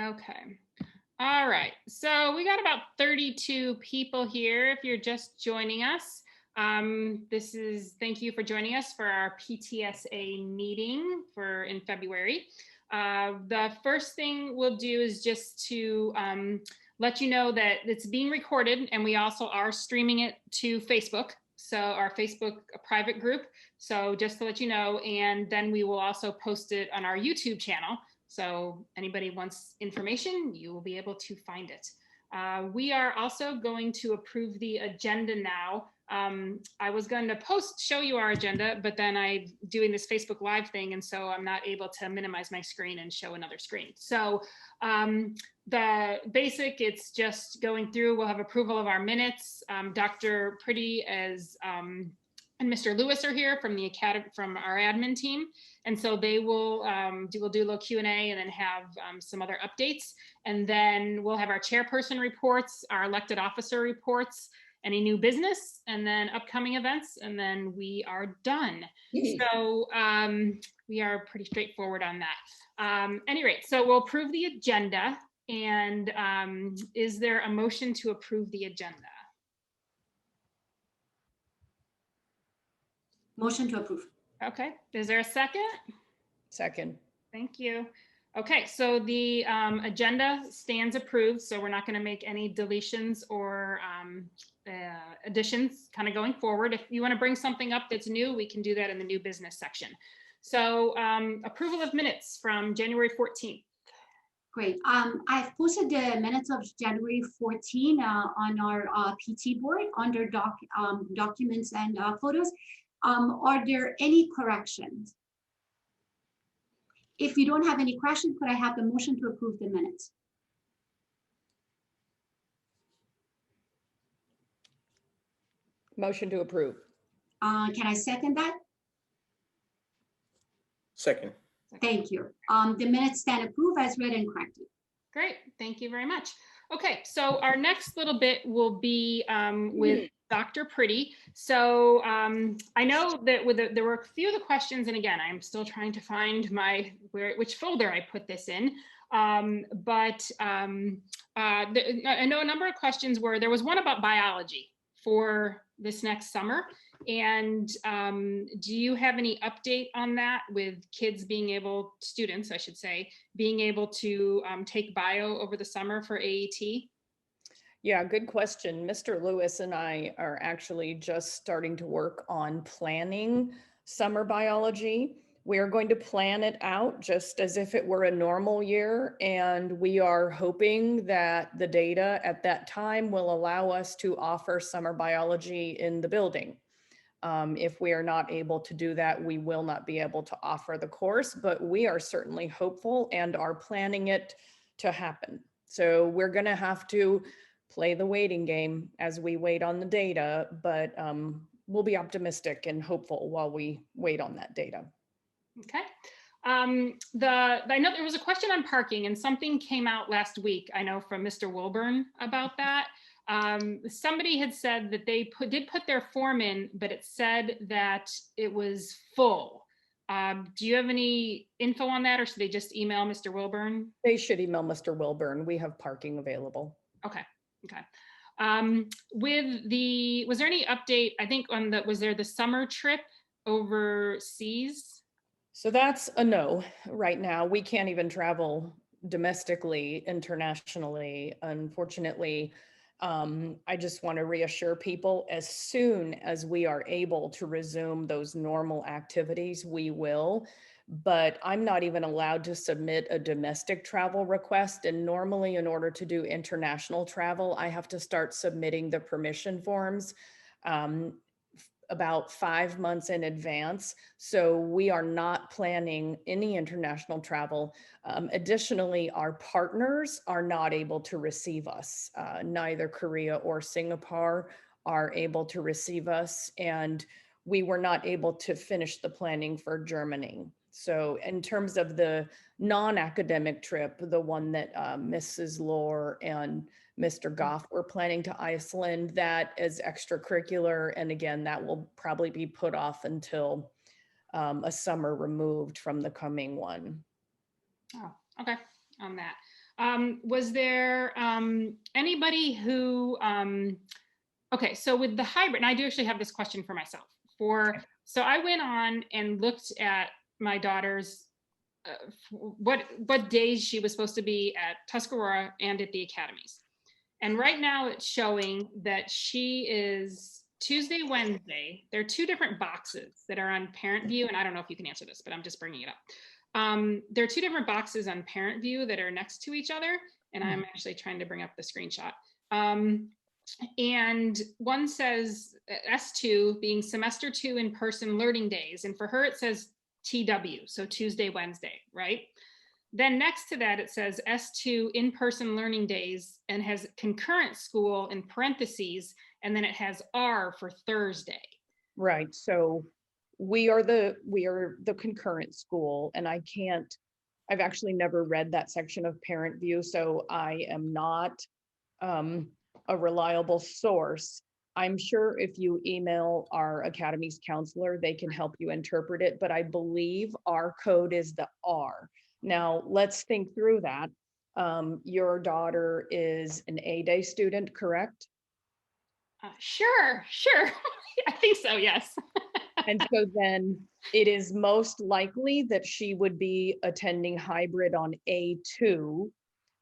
Okay. All right. So we got about 32 people here. If you're just joining us, thank you for joining us for our PTSA meeting in February. The first thing we'll do is just to let you know that it's being recorded, and we also are streaming it to Facebook. So our Facebook private group. So just to let you know, and then we will also post it on our YouTube channel. So anybody wants information, you will be able to find it. We are also going to approve the agenda now. I was going to show you our agenda, but then I'm doing this Facebook Live thing, and so I'm not able to minimize my screen and show another screen. So the basic, it's just going through. We'll have approval of our minutes. Dr. Pretty and Mr. Lewis are here from the Academy, from our admin team. And so they will do a little Q&A and then have some other updates. And then we'll have our chairperson reports, our elected officer reports, any new business, and then upcoming events, and then we are done. So we are pretty straightforward on that. Any rate, so we'll approve the agenda. And is there a motion to approve the agenda? Motion to approve. Okay, is there a second? Second. Thank you. Okay, so the agenda stands approved, so we're not going to make any deletions or additions kind of going forward. If you want to bring something up that's new, we can do that in the new business section. So approval of minutes from January 14th. Great. I've posted the minutes of January 14 on our PT board under documents and photos. Are there any corrections? If you don't have any questions, could I have the motion to approve the minutes? Motion to approve. Can I second that? Second. Thank you. The minutes stand approved as read and corrected. Great, thank you very much. Okay, so our next little bit will be with Dr. Pretty. So I know that there were a few of the questions, and again, I'm still trying to find which folder I put this in. I know a number of questions there was one about biology for this next summer. And do you have any update on that with students, I should say, being able to take bio over the summer for AET? Yeah, good question. Mr. Lewis and I are actually just starting to work on planning summer biology. We are going to plan it out just as if it were a normal year, and we are hoping that the data at that time will allow us to offer summer biology in the building. If we are not able to do that, we will not be able to offer the course, but we are certainly hopeful and are planning it to happen. So we're going to have to play the waiting game as we wait on the data, but we'll be optimistic and hopeful while we wait on that data. Okay. I know there was a question on parking, and something came out last week, I know, from Mr. Wilburn about that. Somebody had said that they did put their form in, but it said that it was full. Do you have any info on that, or should they just email Mr. Wilburn? They should email Mr. Wilburn. We have parking available. Okay. Okay. Was there any update, I think, was there the summer trip overseas? So that's a no right now. We can't even travel domestically, internationally, unfortunately. I just want to reassure people, as soon as we are able to resume those normal activities, we will. But I'm not even allowed to submit a domestic travel request. And normally, in order to do international travel, I have to start submitting the permission forms about 5 months in advance. So we are not planning any international travel. Additionally, our partners are not able to receive us. Neither Korea or Singapore are able to receive us. And we were not able to finish the planning for Germany. So in terms of the non-academic trip, the one that Mrs. Lohr and Mr. Goff were planning to Iceland, that is extracurricular. And again, that will probably be put off until a summer removed from the coming one. Oh, okay, on that. Was there anybody who, okay, so with the hybrid, and I do actually have this question for myself. So I went on and looked at my daughter's what days she was supposed to be at Tuscarora and at the Academies. And right now it's showing that she is Tuesday, Wednesday. There are two different boxes that are on Parent View, and I don't know if you can answer this, but I'm just bringing it up. There are two different boxes on Parent View that are next to each other, and I'm actually trying to bring up the screenshot. And one says S2 being semester 2 in-person learning days, and for her it says TW, so Tuesday, Wednesday, right? Then next to that, it says S2 in-person learning days and has concurrent school in parentheses, and then it has R for Thursday. Right. So we are the concurrent school, and I've actually never read that section of Parent View, so I am not a reliable source. I'm sure if you email our Academies counselor, they can help you interpret it, but I believe our code is the R. Now, let's think through that. Your daughter is an A-Day student, correct? Sure. I think so, yes. And so then it is most likely that she would be attending hybrid on A2,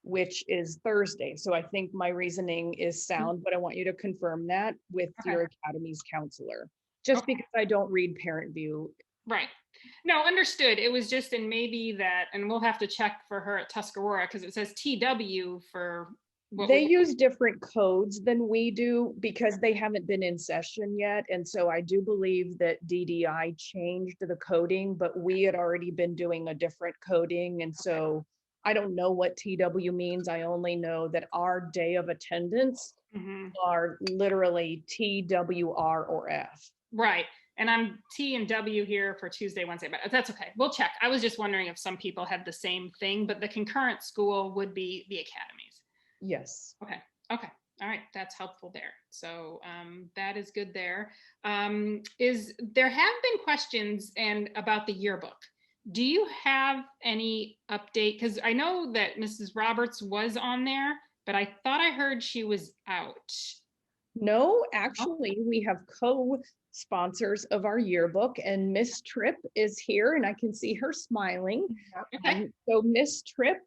which is Thursday. So I think my reasoning is sound, but I want you to confirm that with your Academies counselor, just because I don't read Parent View. Right. No, understood. It was just, and maybe that, and we'll have to check for her at Tuscarora because it says TW for what they use different codes than we do because they haven't been in session yet. And so I do believe that DDI changed the coding, but we had already been doing a different coding. And so I don't know what TW means. I only know that our day of attendance are literally TWR or F. Right. And I'm T and W here for Tuesday, Wednesday, but that's okay. We'll check. I was just wondering if some people had the same thing, but the concurrent school would be the Academies. Yes. Okay. All right. That's helpful there. So that is good there. There have been questions about the yearbook. Do you have any update? Because I know that Mrs. Roberts was on there, but I thought I heard she was out. No, actually, we have co-sponsors of our yearbook, and Miss Tripp is here, and I can see her smiling. Okay. So Miss Tripp,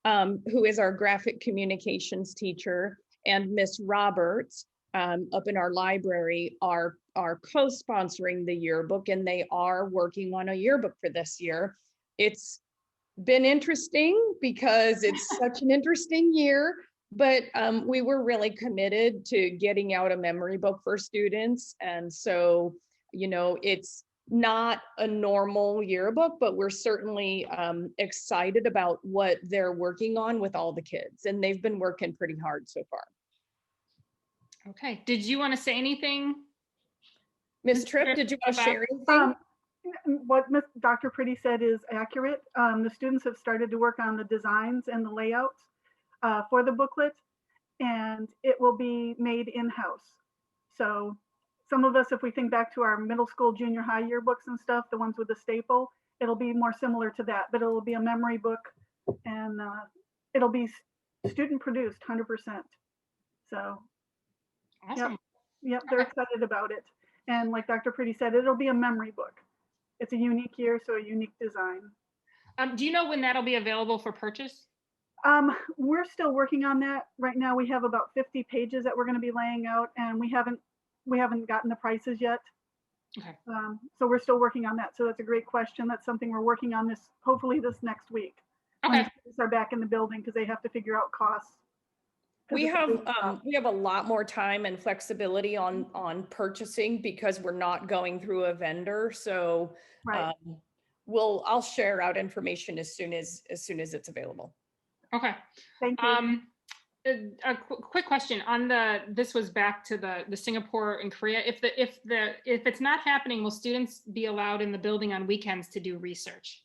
who is our graphic communications teacher, and Miss Roberts up in our library are co-sponsoring the yearbook, and they are working on a yearbook for this year. It's been interesting because it's such an interesting year, but we were really committed to getting out a memory book for students. And so, it's not a normal yearbook, but we're certainly excited about what they're working on with all the kids. And they've been working pretty hard so far. Okay. Did you want to say anything? Ms. Tripp, did you want to share anything? What Dr. Pretty said is accurate. The students have started to work on the designs and the layouts for the booklet, and it will be made in-house. So some of us, if we think back to our middle school, junior high yearbooks and stuff, the ones with the staple, it'll be more similar to that, but it'll be a memory book, and it'll be student produced 100%. So awesome. Yep, they're excited about it. And like Dr. Pretty said, it'll be a memory book. It's a unique year, so a unique design. Do you know when that'll be available for purchase? We're still working on that. Right now we have about 50 pages that we're going to be laying out, and we haven't gotten the prices yet. Okay. So we're still working on that. So that's a great question. That's something we're working on hopefully this next week. Okay. When the students are back in the building because they have to figure out costs. We have a lot more time and flexibility on purchasing because we're not going through a vendor. So right. I'll share out information as soon as it's available. Okay. Thank you. A quick question on this was back to the Singapore and Korea. If it's not happening, will students be allowed in the building on weekends to do research?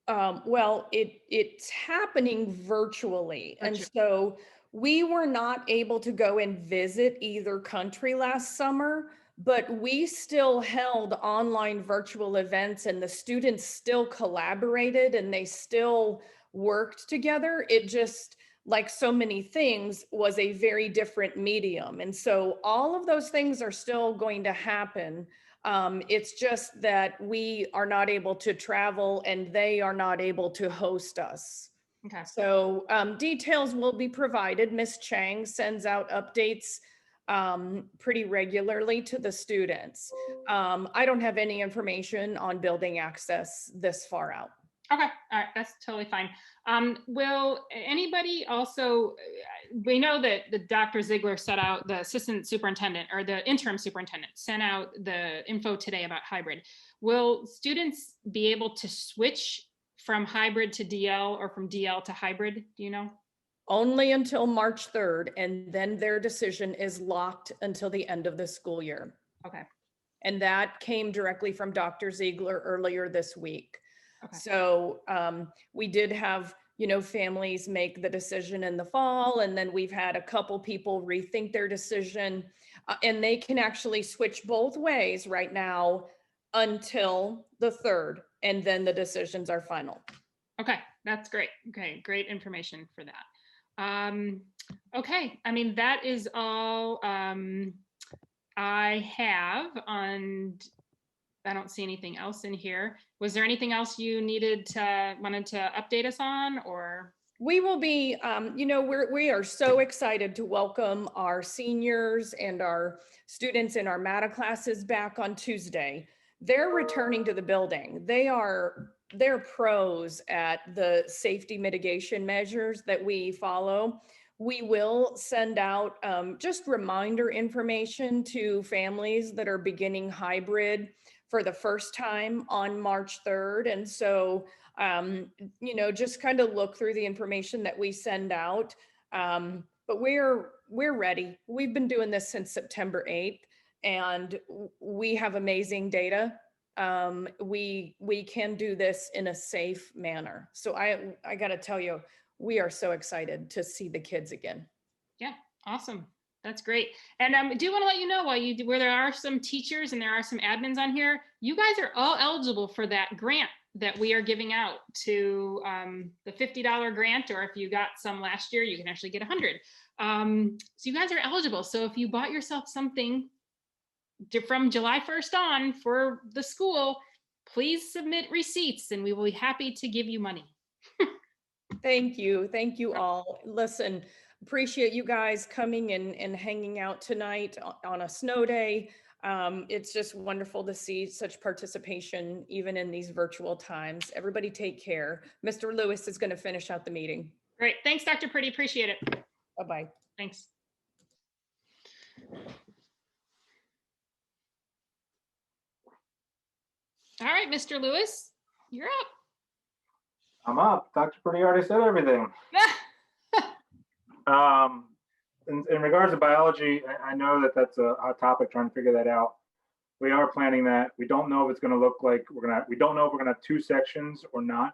Well, it's happening virtually. And so we were not able to go and visit either country last summer, but we still held online virtual events, and the students still collaborated, and they still worked together. It just, like so many things, was a very different medium. And so all of those things are still going to happen. It's just that we are not able to travel and they are not able to host us. Okay. So details will be provided. Ms. Chang sends out updates pretty regularly to the students. I don't have any information on building access this far out. Okay, all right, that's totally fine. Will anybody also, we know that the Dr. Ziegler set out, the assistant superintendent or the interim superintendent sent out the info today about hybrid. Will students be able to switch from hybrid to DL or from DL to hybrid? Do you know? Only until March 3rd, and then their decision is locked until the end of the school year. Okay. And that came directly from Dr. Ziegler earlier this week. Okay. So we did have, families make the decision in the fall, and then we've had a couple people rethink their decision, and they can actually switch both ways right now until the 3rd, and then the decisions are final. Okay, that's great. Okay, great information for that. Okay, I mean, that is all I have on. I don't see anything else in here. Was there anything else you wanted to update us on, or? We will be, we are so excited to welcome our seniors and our students in our MATA classes back on Tuesday. They're returning to the building. They're pros at the safety mitigation measures that we follow. We will send out just reminder information to families that are beginning hybrid for the first time on March 3rd. And so, just kind of look through the information that we send out. But we're ready. We've been doing this since September 8th, and we have amazing data. We can do this in a safe manner. So I got to tell you, we are so excited to see the kids again. Yeah, awesome. That's great. And I do want to let you know, where there are some teachers and there are some admins on here, you guys are all eligible for that grant that we are giving out to the $50 grant, or if you got some last year, you can actually get 100. So you guys are eligible. So if you bought yourself something from July 1st on for the school, please submit receipts and we will be happy to give you money. Thank you. Thank you all. Listen, appreciate you guys coming and hanging out tonight on a snow day. It's just wonderful to see such participation, even in these virtual times. Everybody take care. Mr. Lewis is going to finish out the meeting. Great. Thanks, Dr. Pretty. Appreciate it. Bye-bye. Thanks. All right, Mr. Lewis, you're up. I'm up. Dr. Pretty already said everything. In regards to biology, I know that that's a hot topic, trying to figure that out. We are planning that. We don't know if it's going to look like we don't know if we're going to have 2 sections or not.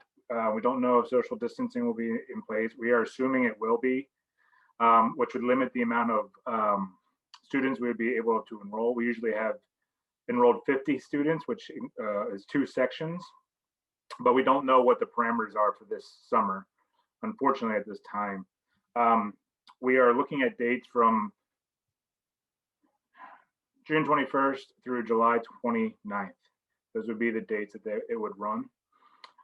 We don't know if social distancing will be in place. We are assuming it will be, which would limit the amount of students we would be able to enroll. We usually have enrolled 50 students, which is 2 sections, but we don't know what the parameters are for this summer, unfortunately, at this time. We are looking at dates from June 21st through July 29th. Those would be the dates that it would run.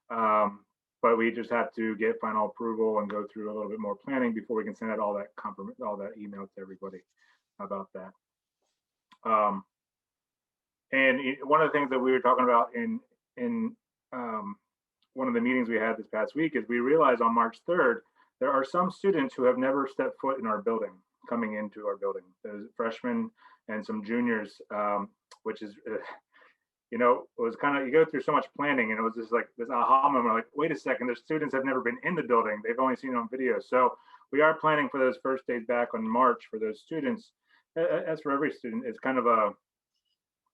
But we just have to get final approval and go through a little bit more planning before we can send out all that email to everybody about that. And one of the things that we were talking about in one of the meetings we had this past week is we realized on March 3rd, there are some students who have never stepped foot in our building, coming into our building. There's freshmen and some juniors, which is, it was kind of, you go through so much planning, and it was just like this aha moment, like, wait a second, the students have never been in the building. They've only seen it on video. So we are planning for those first days back on March for those students. As for every student, it's kind of a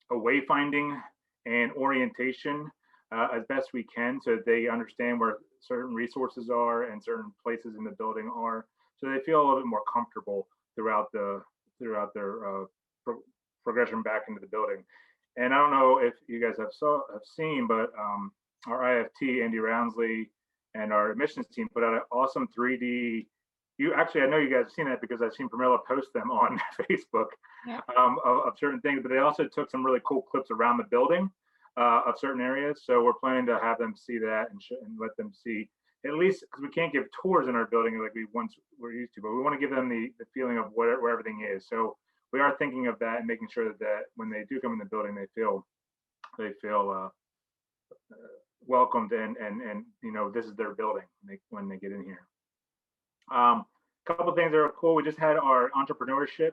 wayfinding and orientation as best we can, so that they understand where certain resources are and certain places in the building are, so they feel a little bit more comfortable throughout their progression back into the building. And I don't know if you guys have seen, but our IFT, Andy Roundsley, and our admissions team put out an awesome 3D. I know you guys have seen that because I've seen Pramila post them on Facebook. Yeah. Of certain things, but they also took some really cool clips around the building of certain areas. So we're planning to have them see that and let them see, at least, because we can't give tours in our building like we once were used to, but we want to give them the feeling of where everything is. So we are thinking of that and making sure that when they do come in the building, they feel welcomed and this is their building when they get in here. Couple of things that are cool. We just had our entrepreneurship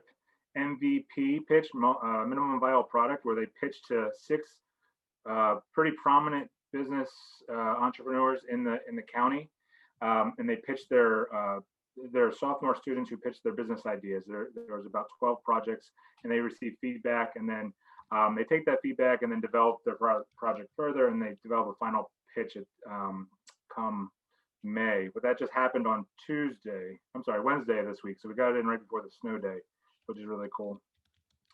MVP pitch, minimum viable product, where they pitched to 6 pretty prominent business entrepreneurs in the county, and they pitched their sophomore students who pitched their business ideas. There was about 12 projects, and they received feedback, and then they take that feedback and then develop their project further, and they develop a final pitch at come May. But that just happened on Wednesday of this week. So we got it in right before the snow day, which is really cool.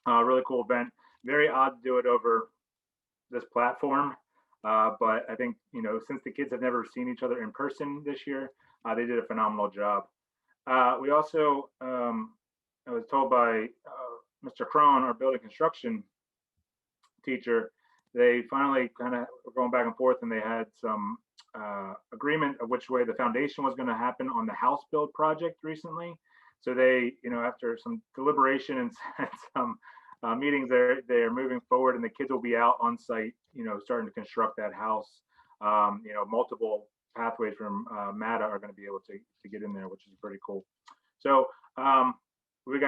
Really cool event. Very odd to do it over this platform. But I think, since the kids have never seen each other in person this year, they did a phenomenal job. We also, I was told by Mr. Crone, our building construction teacher, they finally kind of were going back and forth, and they had some agreement of which way the foundation was going to happen on the house build project recently. So they, after some deliberation and some meetings, they're moving forward, and the kids will be out on site, starting to construct that house. Multiple pathways from MATA are going to be able to get in there, which is pretty cool. So we're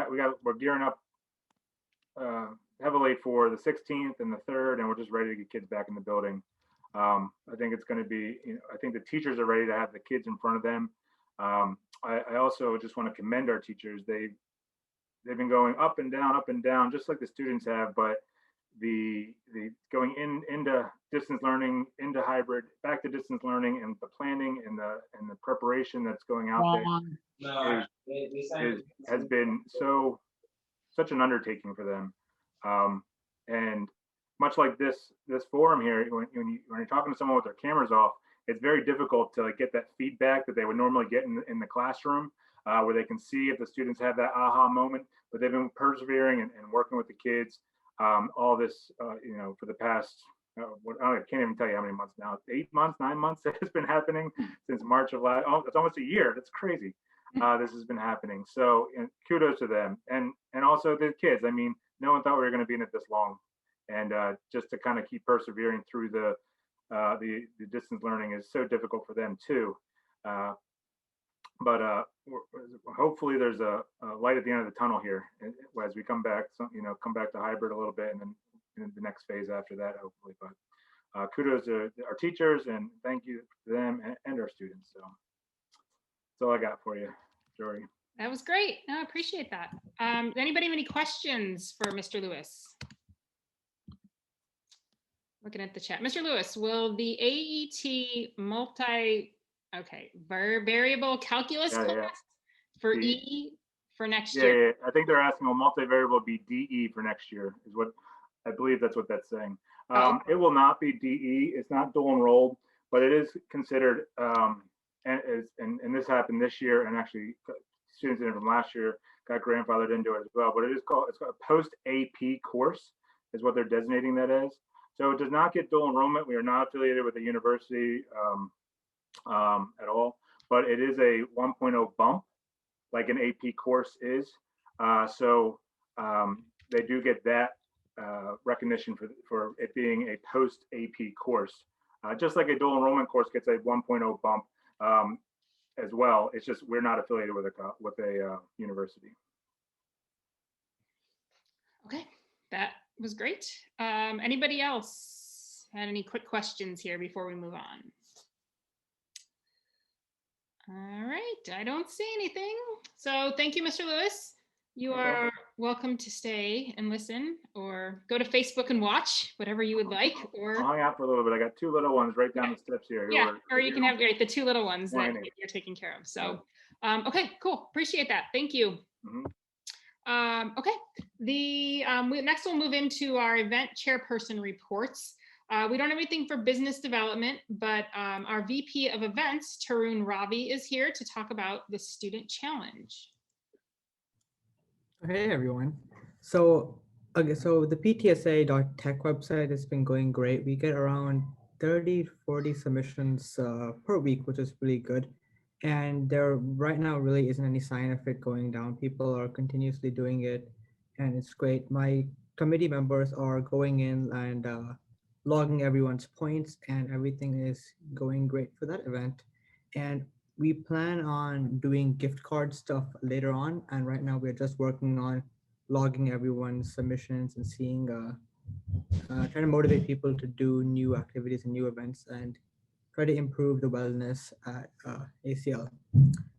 gearing up heavily for the 16th and the 3rd, and we're just ready to get kids back in the building. I think it's going to be, I think the teachers are ready to have the kids in front of them. I also just want to commend our teachers. They've been going up and down, just like the students have, but the going into distance learning, into hybrid, back to distance learning, and the planning and the preparation that's going out there has been such an undertaking for them. And much like this forum here, when you're talking to someone with their cameras off, it's very difficult to get that feedback that they would normally get in the classroom, where they can see if the students have that aha moment. But they've been persevering and working with the kids all this, for the past, I can't even tell you how many months now, 8 months, 9 months that has been happening since March of last, it's almost a year. That's crazy. This has been happening. So kudos to them. And also the kids. I mean, no one thought we were going to be in it this long. And just to kind of keep persevering through the distance learning is so difficult for them too. But hopefully there's a light at the end of the tunnel here as we come back, come back to hybrid a little bit, and then in the next phase after that, hopefully. But kudos to our teachers, and thank you to them and our students. So that's all I got for you, Jory. That was great. No, I appreciate that. Anybody have any questions for Mr. Lewis? Looking at the chat. Mr. Lewis, will the AET variable calculus class for E for next year? Yeah, I think they're asking will multivariable be DE for next year, is what I believe that's what that's saying. It will not be DE. It's not dual enrolled, but it is considered, and this happened this year, and actually students in it from last year got grandfathered into it as well, but it's called a post AP course is what they're designating that as. So it does not get dual enrollment. We are not affiliated with the university at all, but it is a 1.0 bump, like an AP course is. So they do get that recognition for it being a post AP course, just like a dual enrollment course gets a 1.0 bump as well. It's just we're not affiliated with a university. Okay, that was great. Anybody else had any quick questions here before we move on? All right, I don't see anything. So thank you, Mr. Lewis. You are welcome to stay and listen, or go to Facebook and watch, whatever you would like. Or I'll hang out for a little bit. I got 2 little ones right down the steps here. Yeah, or you can have the 2 little ones that you're taking care of. So, okay, cool. Appreciate that. Thank you. Okay, next we'll move into our event chairperson reports. We don't have anything for business development, but our VP of events, Tarun Ravi, is here to talk about the student challenge. Hey everyone. So okay, so the PTSA.tech website has been going great. We get around 30 to 40 submissions per week, which is really good. And there right now really isn't any sign of it going down. People are continuously doing it, and it's great. My committee members are going in and logging everyone's points, and everything is going great for that event. And we plan on doing gift card stuff later on, and right now we're just working on logging everyone's submissions and seeing trying to motivate people to do new activities and new events and try to improve the wellness at ACL.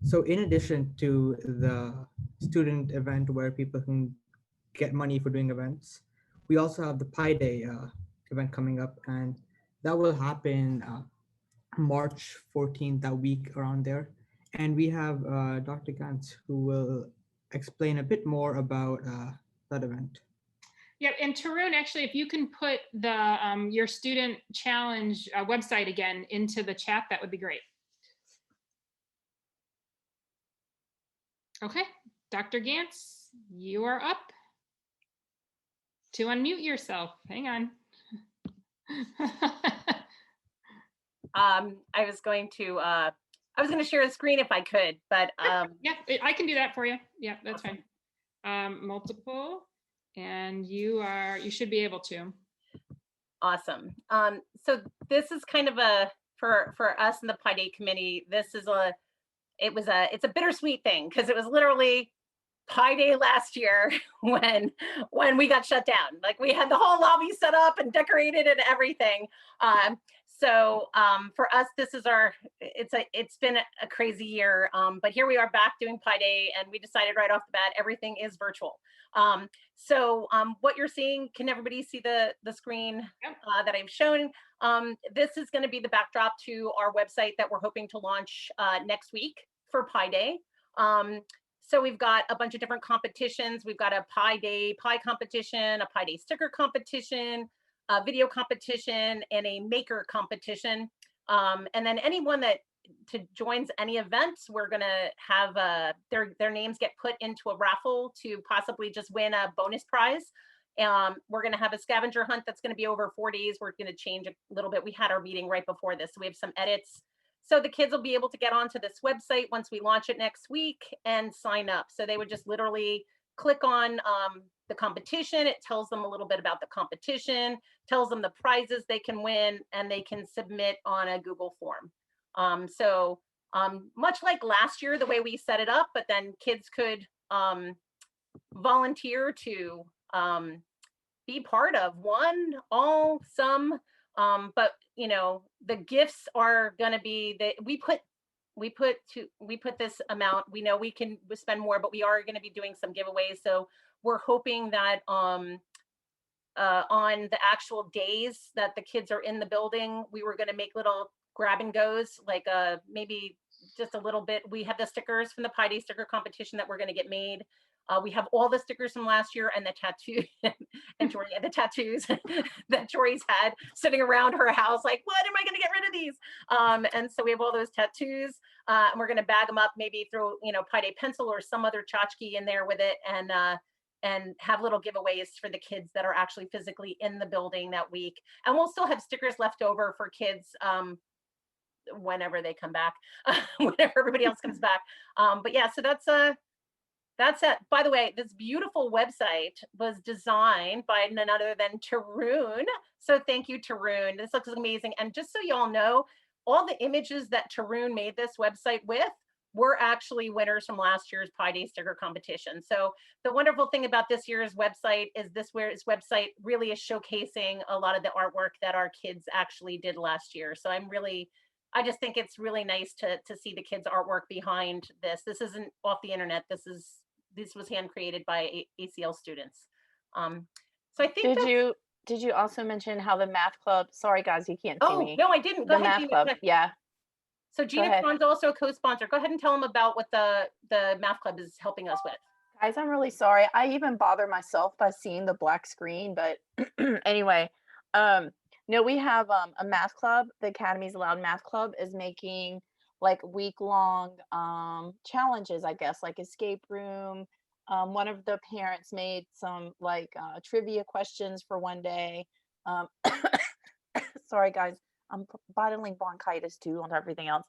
So in addition to the student event where people can get money for doing events, we also have the Pi Day event coming up, and that will happen March 14th, that week around there. And we have Dr. Gantz who will explain a bit more about that event. Yep, and Tarun, actually, if you can put the your student challenge website again into the chat, that would be great. Okay, Dr. Gantz, you are up to unmute yourself. Hang on. I was going to share a screen if I could, but yeah, I can do that for you. Yeah, that's fine. Multiple, and you should be able to. Awesome. So this is kind of for us in the Pi Day committee, it's a bittersweet thing because it was literally Pi Day last year when we got shut down. Like we had the whole lobby set up and decorated and everything. So for us, it's been a crazy year, but here we are back doing Pi Day, and we decided right off the bat, everything is virtual. So what you're seeing, can everybody see the screen that I've shown? This is going to be the backdrop to our website that we're hoping to launch next week for Pi Day. So we've got a bunch of different competitions. We've got a Pi Day pie competition, a Pi Day sticker competition, a video competition, and a maker competition. And then anyone that joins any events, we're gonna have their names get put into a raffle to possibly just win a bonus prize. We're gonna have a scavenger hunt that's gonna be over 4 days. We're gonna change a little bit. We had our meeting right before this, so we have some edits. So the kids will be able to get onto this website once we launch it next week and sign up. So they would just literally click on the competition. It tells them a little bit about the competition, tells them the prizes they can win, and they can submit on a Google form. So much like last year, the way we set it up, but then kids could volunteer to be part of one, all, some, but you know, the gifts are going to be that we put this amount. We know we can spend more, but we are going to be doing some giveaways. So we're hoping that on the actual days that the kids are in the building, we were going to make little grab and goes, like maybe just a little bit. We have the stickers from the Pi Day sticker competition that we're going to get made. We have all the stickers from last year and the tattoo and Jory, the tattoos that Jory's had sitting around her house. Like, what am I going to get rid of these? And so we have all those tattoos, and we're going to bag them up, maybe throw Pi Day pencil or some other tchotchke in there with it, and have little giveaways for the kids that are actually physically in the building that week. And we'll still have stickers left over for kids whenever they come back, whenever everybody else comes back. But yeah, so that's it. By the way, this beautiful website was designed by none other than Tarun. So thank you, Tarun. This looks amazing. And just so y'all know, all the images that Tarun made this website with were actually winners from last year's Pi Day sticker competition. So the wonderful thing about this year's website is this website really is showcasing a lot of the artwork that our kids actually did last year. So I just think it's really nice to see the kids' artwork behind this. This isn't off the internet. This was hand created by ACL students. So I think did you also mention how the math club? Sorry guys, you can't see me. No, I didn't. Go the ahead, math club, yeah. So Gina Cron's also a co-sponsor. Go ahead and tell them about what the math club is helping us with. Guys, I'm really sorry. I even bother myself by seeing the black screen, but anyway, No, we have a math club. The Academies Aloud Math Club is making like week-long challenges, I guess, like escape room. One of the parents made some like trivia questions for one day. Um, sorry, guys, I'm battling bronchitis too on everything else,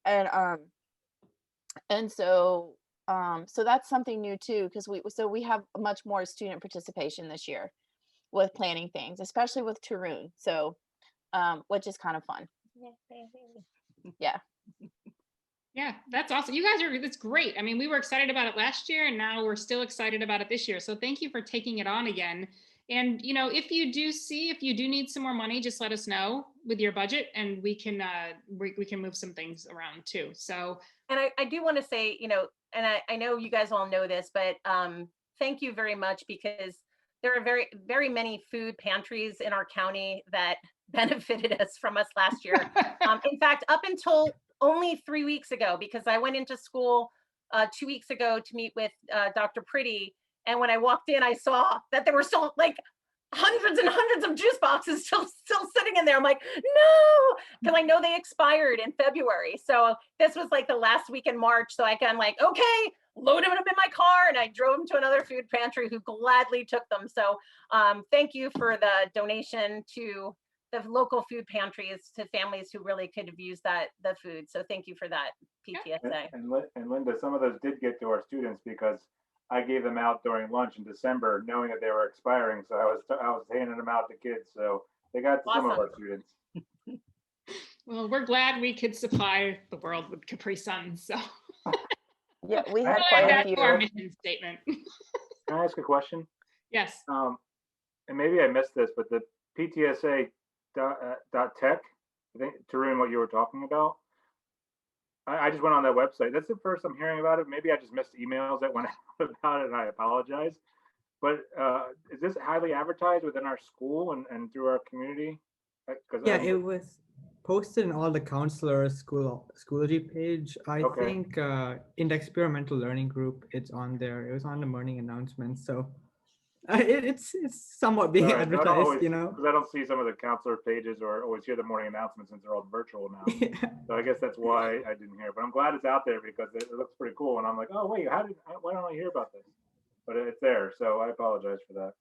and so so that's something new too, because we have much more student participation this year with planning things, especially with Tarun. So which is kind of fun. Yeah. Yeah, that's awesome. You guys that's great. I mean, we were excited about it last year and now we're still excited about it this year. So thank you for taking it on again. And, you know, if you do need some more money, just let us know with your budget and we can move some things around too. So. And I do want to say, you know, and I know you guys all know this, but thank you very much, because there are very, very many food pantries in our county that benefited us from us last year. In fact, up until only 3 weeks ago, because I went into school 2 weeks ago to meet with Dr. Pretty. And when I walked in, I saw that there were still like hundreds and hundreds of juice boxes still sitting in there. I'm like, no, because I know they expired in February. So this was like the last week in March. So I'm like, okay, loaded them in my car, and I drove them to another food pantry who gladly took them. So thank you for the donation to the local food pantries, to families who really could have used the food. So thank you for that, PTSA. And Linda, some of those did get to our students because I gave them out during lunch in December, knowing that they were expiring. So I was handing them out to kids. So they got to some of our students. Well, we're glad we could supply the world with Capri Suns. So yeah, we had quite a few. Our mission statement. Can I ask a question? Yes. And maybe I missed this, but the PTSA .tech, I think, Tarun, what you were talking about, I just went on that website. That's the first I'm hearing about it. Maybe I just missed emails that went out about it, and I apologize. But is this highly advertised within our school and through our community? Yeah, it was posted in all the counselors' Schoology page. I think in the experimental learning group, it's on there. It was on the morning announcements. So it's somewhat being advertised, you know. Because I don't see some of the counselor pages or always hear the morning announcements since they're all virtual now. Yeah. So I guess that's why I didn't hear. But I'm glad it's out there because it looks pretty cool. And I'm like, oh wait, why don't I hear about this? But it's there, so I apologize for that.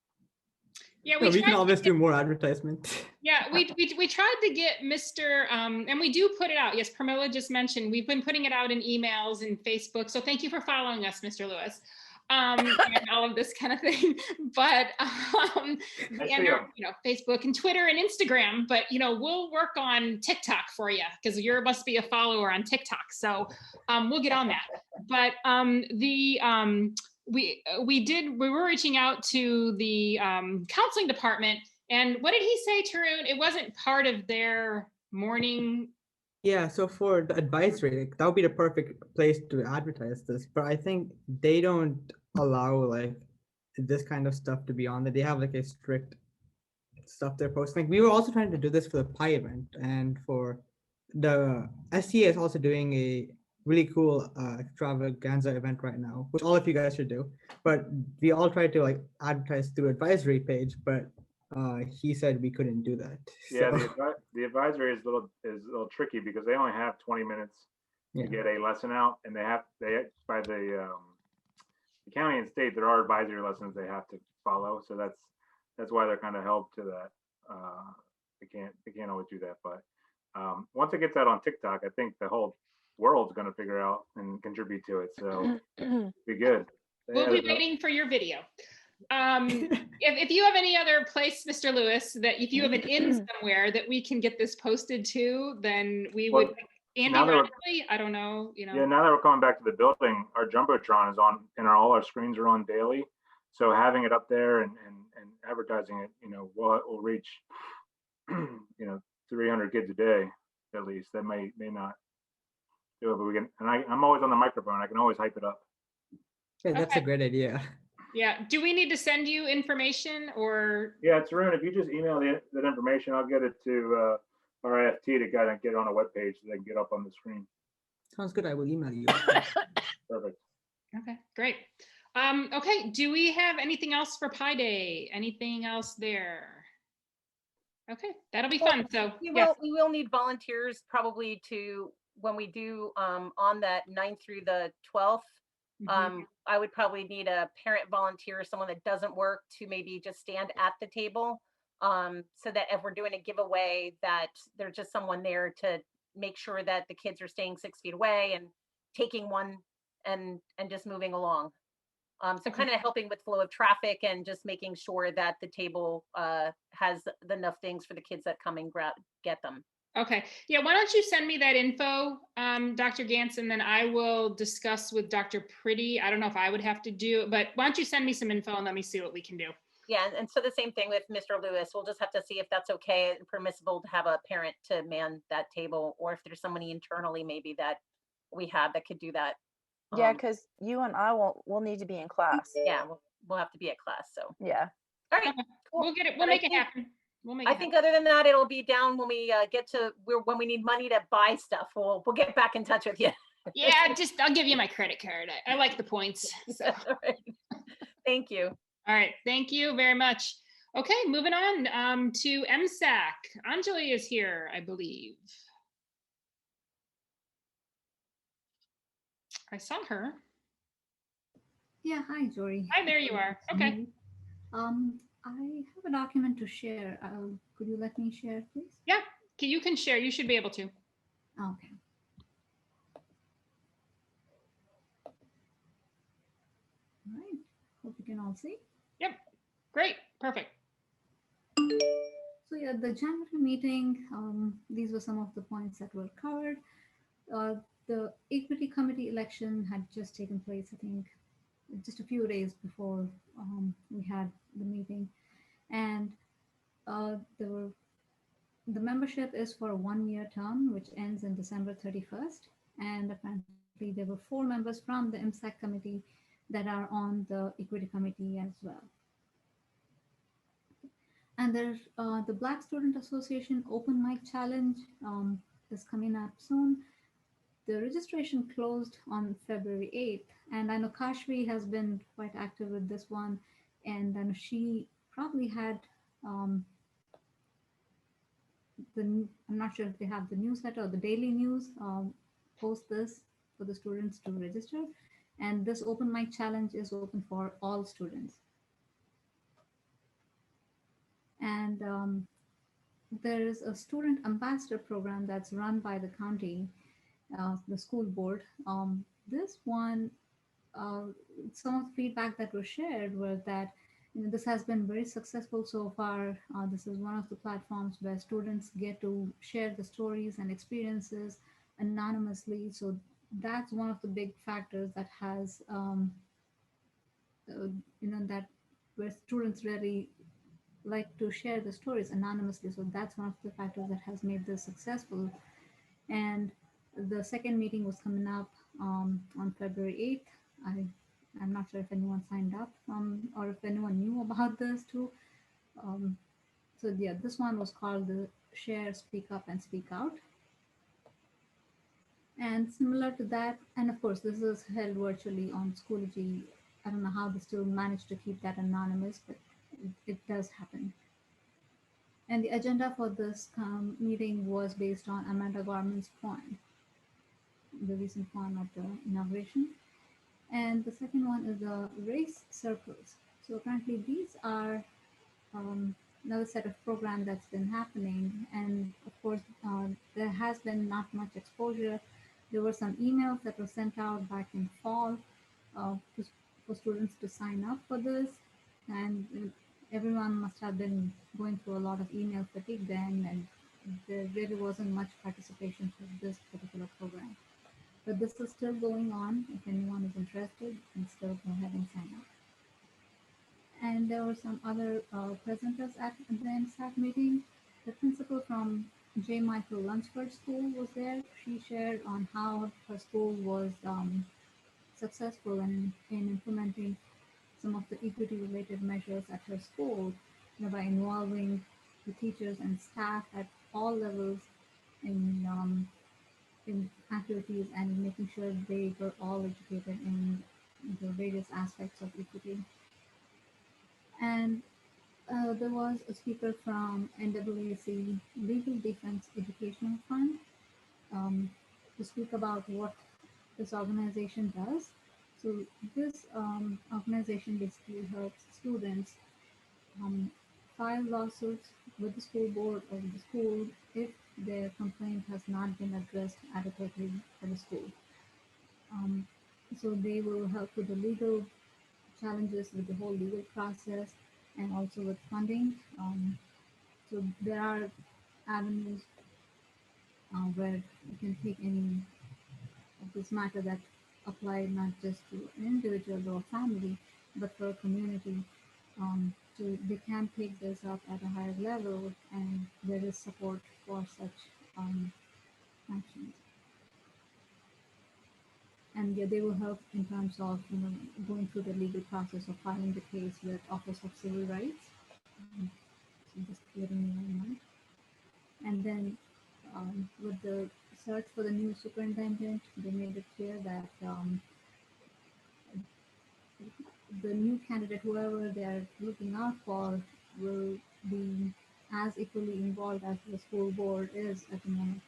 Yeah, we can always do more advertisement. Yeah, we tried to get Mr. And we do put it out. Yes, Pramila just mentioned we've been putting it out in emails and Facebook. So thank you for following us, Mr. Lewis. And all of this kind of thing, but and you know, Facebook and Twitter and Instagram, but you know, we'll work on TikTok for you because you must be a follower on TikTok, so we'll get on that. But we were reaching out to the counseling department, and what did he say, Tarun? It wasn't part of their morning. Yeah, so for the advisory, that would be the perfect place to advertise this, but I think they don't allow like this kind of stuff to be on there. They have like a strict stuff they're posting. We were also trying to do this for the PI event, and for the SCA is also doing a really cool extravaganza event right now, which all of you guys should do. But we all tried to like advertise through advisory page, but he said we couldn't do that. Yeah, so. the advisory is a little tricky because they only have 20 minutes to get a lesson out, and they by the county and state, there are advisory lessons they have to follow. So that's why they're kind of held to that. They can't always do that, but once it gets out on TikTok, I think the whole world's going to figure out and contribute to it. So be good. We'll be waiting for your video. If you have any other place, Mr. Lewis, that if you have an in somewhere that we can get this posted to, then we would. Andy, I don't know, you know. Yeah, now that we're coming back to the building, our Jumbotron is on, and all our screens are on daily. So having it up there and advertising it, you know, will reach, you know, 300 kids a day at least. That may not do it, but we can. And I'm always on the microphone. I can always hype it up. Yeah, that's a great idea. Yeah. Do we need to send you information or? Yeah, Tarun, if you just email that information, I'll get it to our IFT to kind of get on a web page so they can get up on the screen. Sounds good. I will email you. Perfect. Okay, great. Okay, do we have anything else for Pi Day? Anything else there? Okay, that'll be Well, fun. So We yes. will need volunteers probably to, when we do on that 9th through the 12th. Mhm. I would probably need a parent volunteer, someone that doesn't work, to maybe just stand at the table. So that if we're doing a giveaway, that there's just someone there to make sure that the kids are staying 6 feet away and taking one and just moving along. So Okay. kind of helping with flow of traffic and just making sure that the table has enough things for the kids that come and get them. Okay. Yeah, why don't you send me that info, Dr. Gantz, and then I will discuss with Dr. Pretty. I don't know if I would have to do it, but why don't you send me some info and let me see what we can do. Yeah, and so the same thing with Mr. Lewis. We'll just have to see if that's okay and permissible to have a parent to man that table, or if there's somebody internally maybe that we have that could do that. Yeah, because you and I will need to be in class. Yeah, we'll have to be at class. So Yeah. all right, Okay. cool. We'll get it. We'll But make it happen. We'll make I it think happen. other than that, it'll be down when we get to when we need money to buy stuff. We'll get back in touch with you. Yeah, I'll give you my credit card. I like the points. So. All right. Thank you. All right. Thank you very much. Okay, moving on to MSAC. Anjali is here, I believe. I saw her. Yeah, hi, Jory. Hi, there you are. Okay. I have a document to share. Could you let me share, please? Yeah, you can share. You should be able to. Okay. All right. Hope you can all see. Yep. Great. Perfect. So yeah, the January meeting, these were some of the points that were covered. The equity committee election had just taken place, I think, just a few days before we had the meeting. And the membership is for a 1-year term, which ends in December 31st. And apparently there were 4 members from the MSAC committee that are on the equity committee as well. And there's the Black Student Association Open Mic Challenge is coming up soon. The registration closed on February 8th. And I know Kashvi has been quite active with this one. And I know she probably had I'm not sure if they have the newsletter or the daily news, post this for the students to register. And this open mic challenge is open for all students. And there is a student ambassador program that's run by the county, the school board. This one, some of the feedback that was shared was that this has been very successful so far. This is one of the platforms where students get to share the stories and experiences anonymously. So that's one of the big factors that has, that where students really like to share the stories anonymously. So that's one of the factors that has made this successful. And the second meeting was coming up on February 8th. I'm not sure if anyone signed up or if anyone knew about this too. So yeah, this one was called the Share, Speak Up and Speak Out. And similar to that, and of course, this is held virtually on Schoology. I don't know how they still managed to keep that anonymous, but it does happen. And the agenda for this meeting was based on Amanda Gorman's poem, the recent poem at the inauguration. And the second one is the race circles. So apparently these are another set of program that's been happening. And of course, there has been not much exposure. There were some emails that were sent out back in fall for students to sign up for this. And everyone must have been going through a lot of email fatigue then, and there really wasn't much participation for this particular program. But this is still going on. If anyone is interested, you can still go ahead and sign up. And there were some other presenters at the MSAC meeting. The principal from J. Michael Lunsford School was there. She shared on how her school was successful in implementing some of the equity-related measures at her school, by involving the teachers and staff at all levels in activities and making sure they were all educated in the various aspects of equity. And There was a speaker from NAAC Legal Defense Educational Fund to speak about what this organization does. So this organization basically helps students um, file lawsuits with the school board or with the school if their complaint has not been addressed adequately by the school. Um, so they will help with the legal challenges with the whole legal process and also with funding. So there are avenues where you can take any of this matter that apply not just to an individual or family, but for a community. So they can take this up at a higher level, and there is support for such actions. And yeah, they will help in terms of going through the legal process of filing the case with Office of Civil Rights. So just letting you know. And then with the search for the new superintendent, they made it clear that the new candidate, whoever they are looking out for, will be as equally involved as the school board is at the moment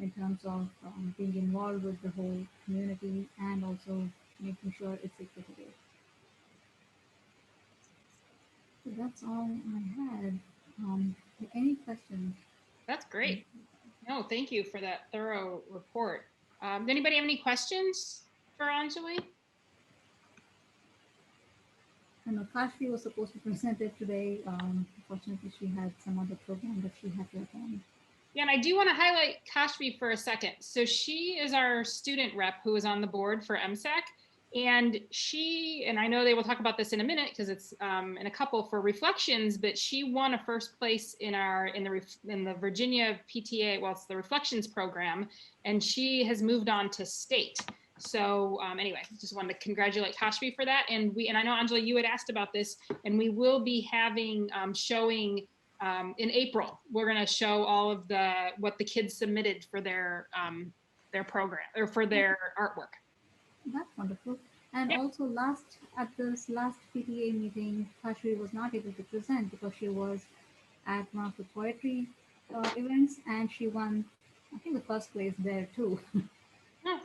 in terms of being involved with the whole community and also making sure it's equitable. So that's all I had. Any questions? That's great. No, thank you for that thorough report. Does anybody have any questions for Anjali? I know Kashvi was supposed to present it today. Unfortunately, she had some other program that she had to attend. Yeah, and I do want to highlight Kashvi for a second. So she is our student rep who is on the board for MSAC. And and I know they will talk about this in a minute because it's in a couple for reflections, but she won a first place in the Virginia PTA, well, it's the reflections program, and she has moved on to state. So anyway, just wanted to congratulate Kashvi for that. And I know Anjali, you had asked about this, and we will be having showing in April. We're going to show all of what the kids submitted for their program or for their artwork. That's wonderful. And Yeah. also at this last PTA meeting, Kashvi was not able to present because she was at one of the poetry events and she won, I think, the first place there too. Yeah.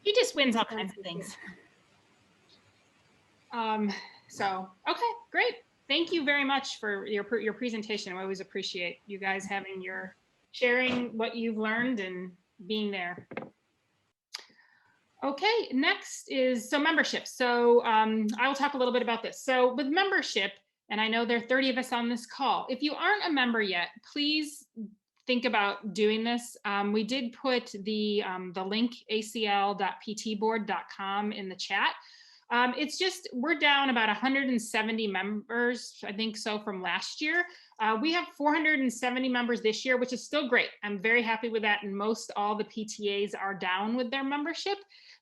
He just wins all kinds of things. So, okay, great. Thank you very much for your presentation. I always appreciate you guys sharing what you've learned and being there. Okay, next is membership. So I will talk a little bit about this. So with membership, and I know there are 30 of us on this call, if you aren't a member yet, please think about doing this. We did put the link acl.ptboard.com in the chat. It's just, we're down about 170 members, I think so, from last year. We have 470 members this year, which is still great. I'm very happy with that. And all the PTAs are down with their membership,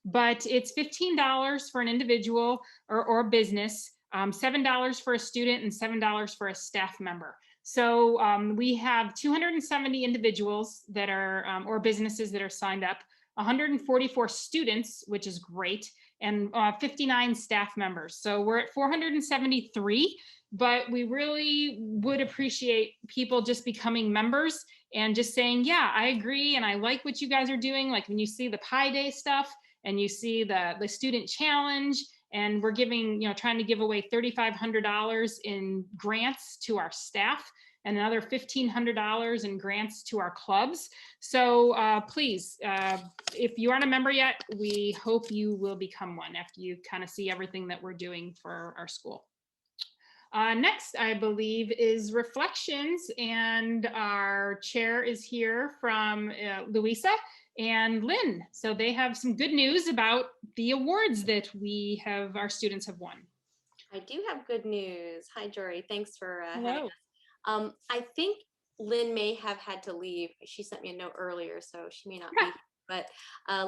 but it's $15 for an individual or business, $7 for a student and $7 for a staff member. So we have 270 individuals that are, or businesses that are signed up, 144 students, which is great, and 59 staff members. So we're at 473, but we really would appreciate people just becoming members and just saying, yeah, I agree. And I like what you guys are doing. Like when you see the Pi Day stuff and you see the student challenge, and we're trying to give away $3,500 in grants to our staff and another $1,500 in grants to our clubs. So please, if you aren't a member yet, we hope you will become one after you kind of see everything that we're doing for our school. Next, I believe, is reflections, and our chair is here from Louisa and Lynn. So they have some good news about the awards that our students have won. I do have good news. Hi, Jory. Thanks for having Hello. us. I think Lynn may have had to leave. She sent me a note earlier, so she may not be here. But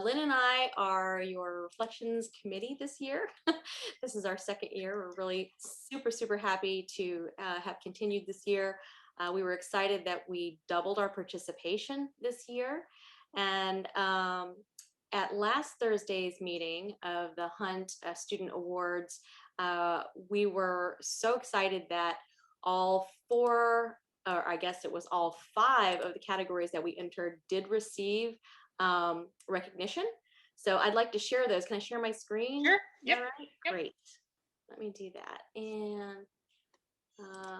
Lynn and I are your reflections committee this year. This is our second year. We're really super, super happy to have continued this year. We were excited that we doubled our participation this year. And at last Thursday's meeting of the Hunt Student Awards, we were so excited that all 4, or I guess it was all 5 of the categories that we entered did receive recognition. So I'd like to share those. Can I share my screen? Sure. Yep. All right, Yep. great. Let me do that. And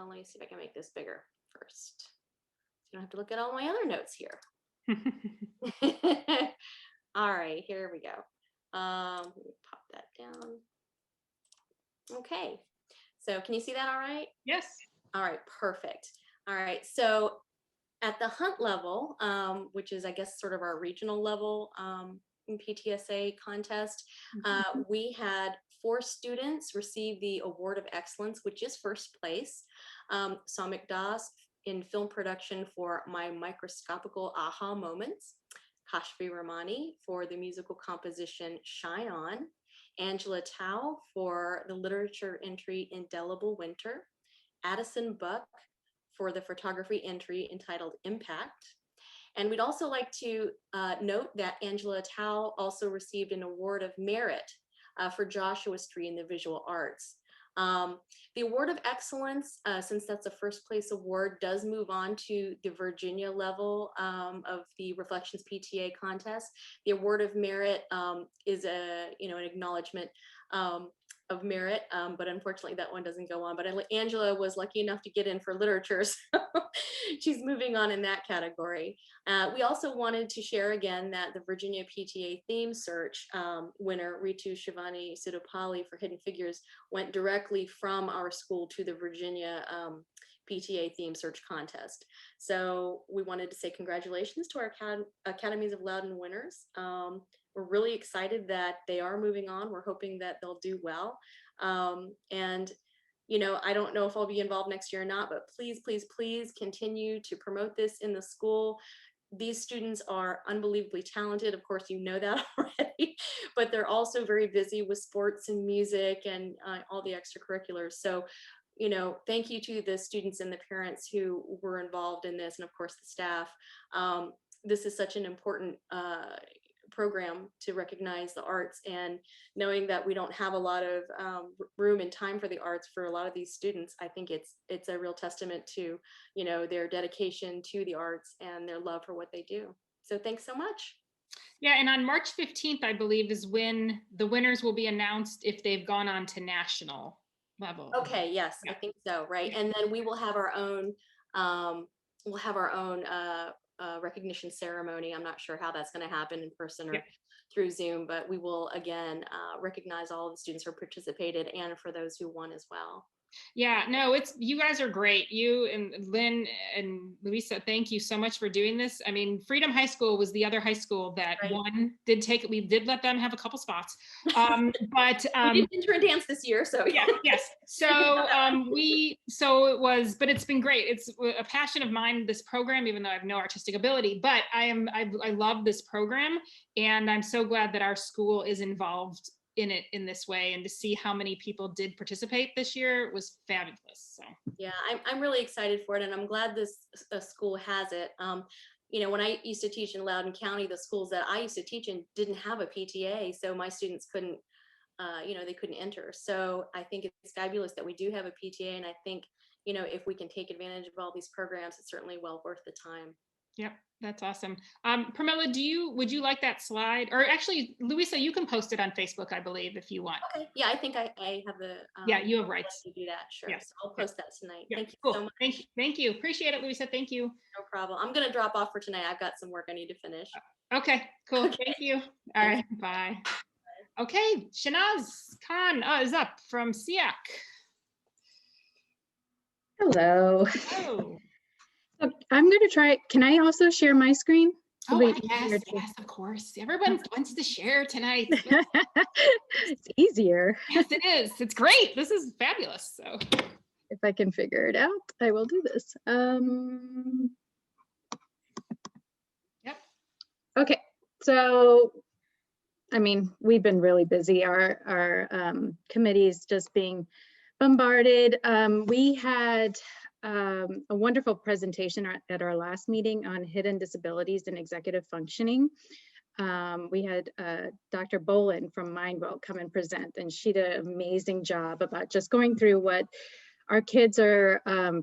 let me see if I can make this bigger first. You don't have to look at all my other notes here. All right, here we go. Let me pop that down. Okay, so can you see that all right? Yes. All right, perfect. All right, so at the Hunt level, which is I guess sort of our regional level in PTSA contest, we had 4 students receive the Award of Excellence, which is first place. Samik Das in film production for My Microscopical Aha Moments, Kashfi Ramani for the musical composition Shine On, Angela Tao for the literature entry Indelible Winter, Addison Buck for the photography entry entitled Impact. And we'd also like to note that Angela Tao also received an Award of Merit for Joshua Street in the visual arts. The Award of Excellence, since that's a first place award, does move on to the Virginia level of the Reflections PTA contest. The Award of Merit is an acknowledgement of merit, but unfortunately that one doesn't go on. But Angela was lucky enough to get in for literature, so she's moving on in that category. We also wanted to share again that the Virginia PTA theme search winner, Ritu Shivani Sidopali for Hidden Figures, went directly from our school to the Virginia PTA theme search contest. So we wanted to say congratulations to our Academies of Loudoun winners. We're really excited that they are moving on. We're hoping that they'll do well. And I don't know if I'll be involved next year or not, but please, please, please continue to promote this in the school. These students are unbelievably talented. Of course, you know that already, but they're also very busy with sports and music and all the extracurriculars. So, thank you to the students and the parents who were involved in this, and of course the staff. This is such an important program to recognize the arts, and knowing that we don't have a lot of room and time for the arts for a lot of these students, I think it's a real testament to their dedication to the arts and their love for what they do. So thanks so much. Yeah, and on March 15th, I believe, is when the winners will be announced if they've gone on to national level. Okay, yes, yeah. I think so, right? And then we will have our own recognition ceremony. I'm not sure how that's going to happen in person or through Zoom, but we will again recognize all of the students who participated and for those who won as well. Yeah, no, you guys are great. You and Lynn and Louisa, thank you so much for doing this. I mean, Freedom High School was the other high school that won. We did let them have a couple spots. But we did enter and dance this year, so yes. So it was, but it's been great. It's a passion of mine, this program, even though I have no artistic ability, but I love this program, and I'm so glad that our school is involved in it in this way, and to see how many people did participate this year was fabulous. So yeah, I'm really excited for it, and I'm glad this school has it. When I used to teach in Loudoun County, the schools that I used to teach in didn't have a PTA, so my students couldn't they couldn't enter. So I think it's fabulous that we do have a PTA, and I think if we can take advantage of all these programs, it's certainly well worth the time. Yep, that's awesome. Pramila, would you like that slide? Or actually, Louisa, you can post it on Facebook, I believe, if you want. Okay. Yeah, I think I have the yeah, you have rights to do that. Sure. Yes. So I'll post that tonight. Yeah. Thank you cool. so much. Thank you. Appreciate it, Louisa. Thank you. No problem. I'm gonna drop off for tonight. I've got some work I need to finish. Okay, cool. Okay. Thank you. All right, bye. Okay, Shanaz Khan is up from SEAC. Hello. Hello. So I'm going to try. Can I also share my screen? Oh, yes, of course. Everyone wants to share tonight. It's easier. Yes, it is. It's great. This is fabulous. So if I can figure it out, I will do this. Yep. Okay. So, I mean, we've been really busy. Our committees just being bombarded. We had a wonderful presentation at our last meeting on hidden disabilities and executive functioning. We had Dr. Bolin from Mindwell come and present, and she did an amazing job about just going through what our kids are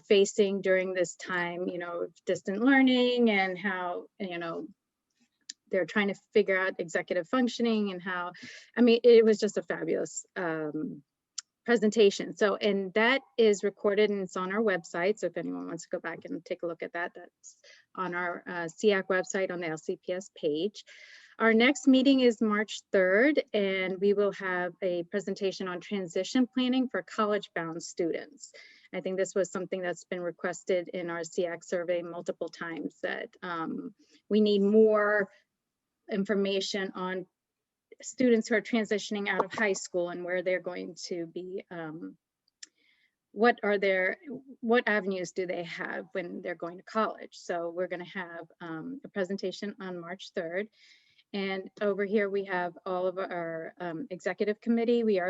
facing during this time, distant learning, and how, they're trying to figure out executive functioning and how, it was just a fabulous presentation. So, and that is recorded and it's on our website. So if anyone wants to go back and take a look at that, that's on our SEAC website on the LCPS page. Our next meeting is March 3rd, and we will have a presentation on transition planning for college-bound students. I think this was something that's been requested in our SEAC survey multiple times, that we need more information on students who are transitioning out of high school and where they're going to be, what avenues do they have when they're going to college. So we're going to have a presentation on March 3rd. And over here we have all of our executive committee. We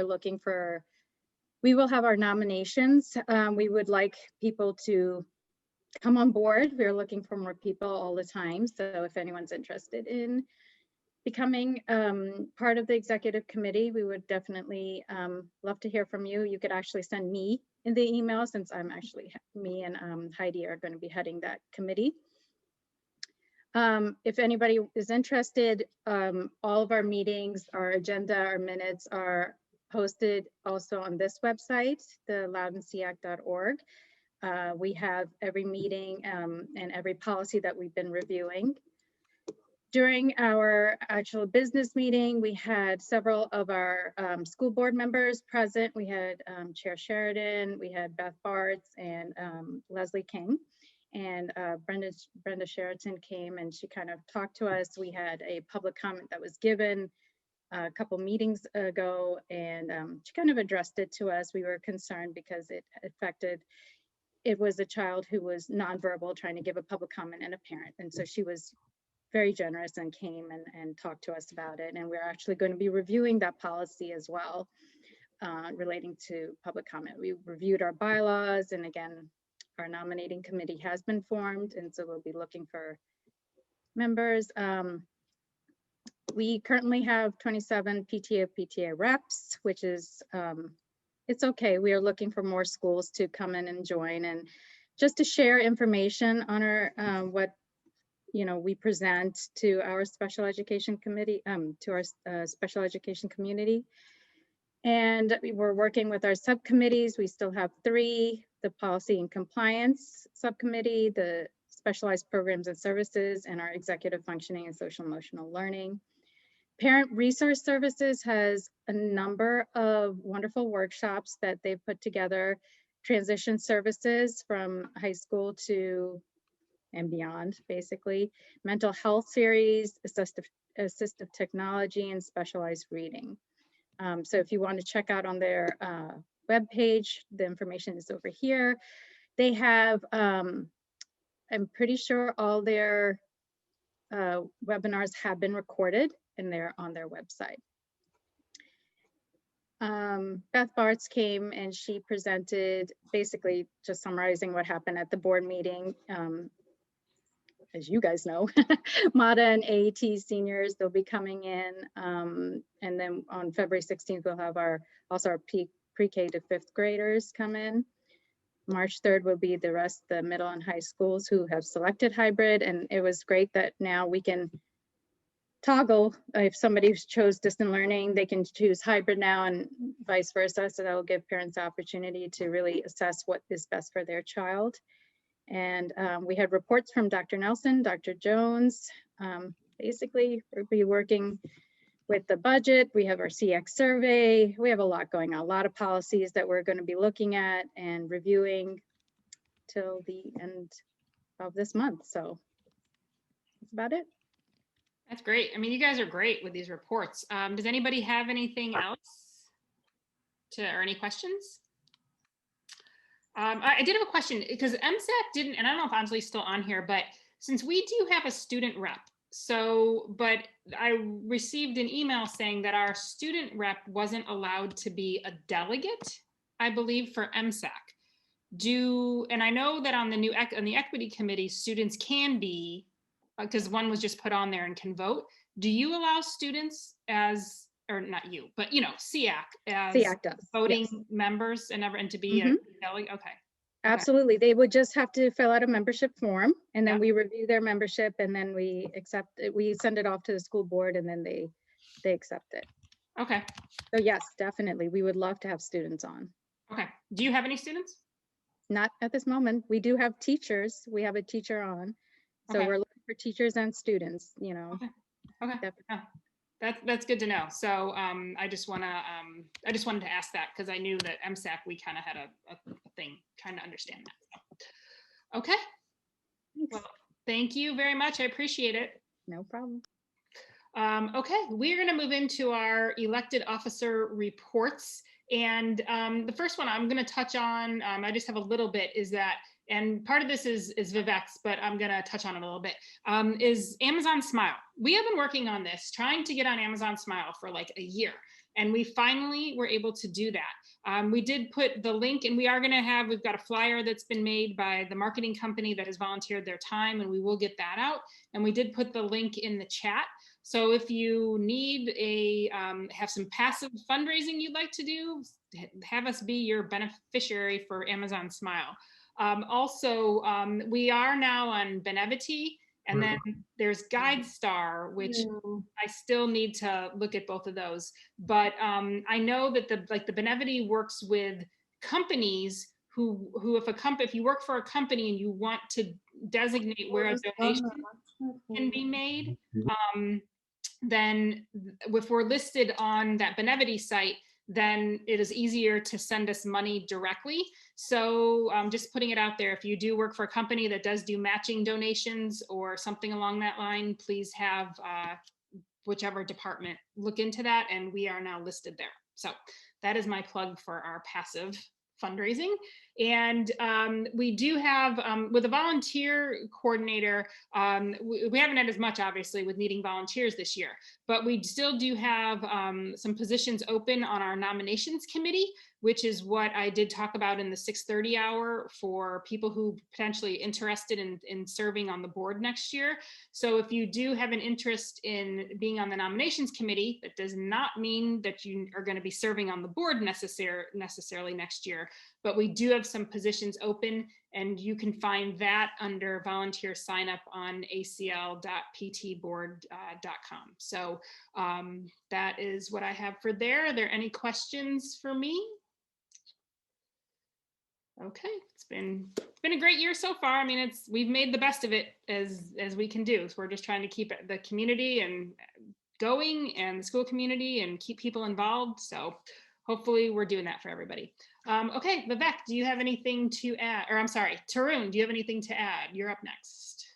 will have our nominations. We would like people to come on board. We're looking for more people all the time. So if anyone's interested in becoming part of the executive committee, we would definitely love to hear from you. You could actually send me in the email, since me and Heidi are going to be heading that committee. If anybody is interested, all of our meetings, our agenda, our minutes are posted also on this website, the loudounseac.org. We have every meeting and every policy that we've been reviewing. During our actual business meeting, we had several of our school board members present. We had Chair Sheridan, we had Beth Bartz, and Leslie King. And Brenda Sheraton came and she kind of talked to us. We had a public comment that was given a couple meetings ago, and she kind of addressed it to us. We were concerned because it was a child who was nonverbal trying to give a public comment, and a parent. And so she was very generous and came and talked to us about it. And we're actually going to be reviewing that policy as well, relating to public comment. We reviewed our bylaws, and again, our nominating committee has been formed, and so we'll be looking for members. We currently have 27 PTA reps, which is, it's okay. We are looking for more schools to come in and join, and just to share information on our, what we present to our special education committee, to our special education community. And we're working with our subcommittees. We still have 3, the policy and compliance subcommittee, the specialized programs and services, and our executive functioning and social emotional learning. Parent Resource Services has a number of wonderful workshops that they've put together, transition services from high school to and beyond, basically, mental health series, assistive technology, and specialized reading. So if you want to check out on their webpage, the information is over here. They have, I'm pretty sure all their webinars have been recorded and they're on their website. Beth Bartz came and she presented, basically just summarizing what happened at the board meeting. As you guys know, MATA and AET seniors, they'll be coming in. And then on February 16th, we'll have our pre-K to 5th graders come in. March 3rd will be the rest, the middle and high schools who have selected hybrid. And it was great that now we can toggle. If somebody chose distant learning, they can choose hybrid now, and vice versa. So that will give parents the opportunity to really assess what is best for their child. And we had reports from Dr. Nelson, Dr. Jones. Basically, we'll be working with the budget. We have our CX survey. We have a lot going on, a lot of policies that we're going to be looking at and reviewing till the end of this month. So that's about it. That's great. I mean, you guys are great with these reports. Does anybody have anything else or any questions? I did have a question because MSAC didn't, and I don't know if Anjali's still on here, but since we do have a student rep, but I received an email saying that our student rep wasn't allowed to be a delegate, I believe, for MSAC. And I know that on the equity committee, students can be, because one was just put on there and can vote. Do you allow students as or not you, but you know, SEAC as SEAC does, voting yes. members and to be a Mhm. delegate. Okay. Absolutely. They would just have to fill out a membership form, and then Yeah. we review their membership, and then we accept it. We send it off to the school board, and then they accept it. Okay. So yes, definitely. We would love to have students on. Okay. Do you have any students? Not at this moment. We do have teachers. We have a teacher on. So Okay. we're looking for teachers and students, you know. Okay. Definitely. Yeah. That's good to know. So I just wanted to ask that because I knew that MSAC, we kind of had a thing trying to understand that. Okay. Thanks. Well, thank you very much. I appreciate it. No problem. Okay, we're going to move into our elected officer reports. And the first one I'm going to touch on, I just have a little bit, is that, and part of this is Vivek's, but I'm going to touch on it a little bit, is Amazon Smile. We have been working on this, trying to get on Amazon Smile for like a year. And we finally were able to do that. We did put the link, and we've got a flyer that's been made by the marketing company that has volunteered their time, and we will get that out. And we did put the link in the chat. So if you need have some passive fundraising you'd like to do, have us be your beneficiary for Amazon Smile. Also, we are now on Benevity, and then there's GuideStar, which I still need to look at both of those. But I know that the Benevity works with companies who if you work for a company and you want to designate where a donation can be made, then if we're listed on that Benevity site, then it is easier to send us money directly. So just putting it out there, if you do work for a company that does do matching donations or something along that line, please have whichever department look into that, and we are now listed there. So that is my plug for our passive fundraising. And we do have, with a volunteer coordinator, we haven't had as much, obviously, with needing volunteers this year, but we still do have some positions open on our nominations committee, which is what I did talk about in the 6:30 hour for people who potentially interested in serving on the board next year. So if you do have an interest in being on the nominations committee, that does not mean that you are going to be serving on the board necessarily next year, but we do have some positions open, and you can find that under volunteer sign up on acl.ptboard.com. So that is what I have for there. Are there any questions for me? Okay, it's been a great year so far. I mean, we've made the best of it as we can do. So we're just trying to keep the community and going, and the school community, and keep people involved. So hopefully we're doing that for everybody. Okay, Vivek, do you have anything to add? Or I'm sorry, Tarun, do you have anything to add? You're up next.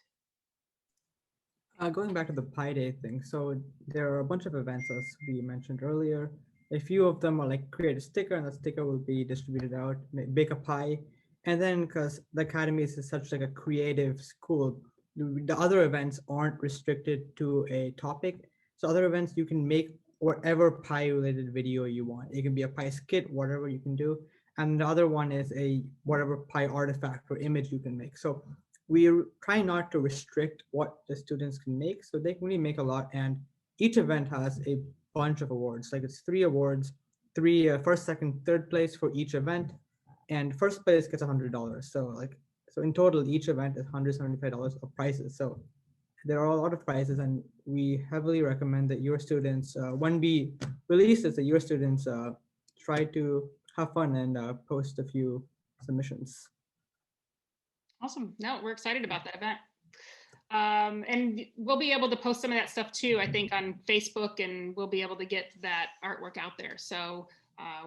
Going back to the Pi Day thing, so there are a bunch of events as we mentioned earlier. A few of them are like create a sticker, and the sticker will be distributed out, bake a pie. And then because the Academies is such like a creative school, the other events aren't restricted to a topic. So other events, you can make whatever pie related video you want. It can be a pie skit, whatever you can do. And the other one is a whatever pie artifact or image you can make. So we try not to restrict what the students can make, so they can really make a lot. And each event has a bunch of awards. Like it's 3 awards, 3 first, second, third place for each event, and first place gets $100. So in total, each event is $175 of prizes. So there are a lot of prizes, and we heavily recommend that your students, when we release this, that your students try to have fun and post a few submissions. Awesome. No, we're excited about that event. And we'll be able to post some of that stuff too, I think, on Facebook, and we'll be able to get that artwork out there. So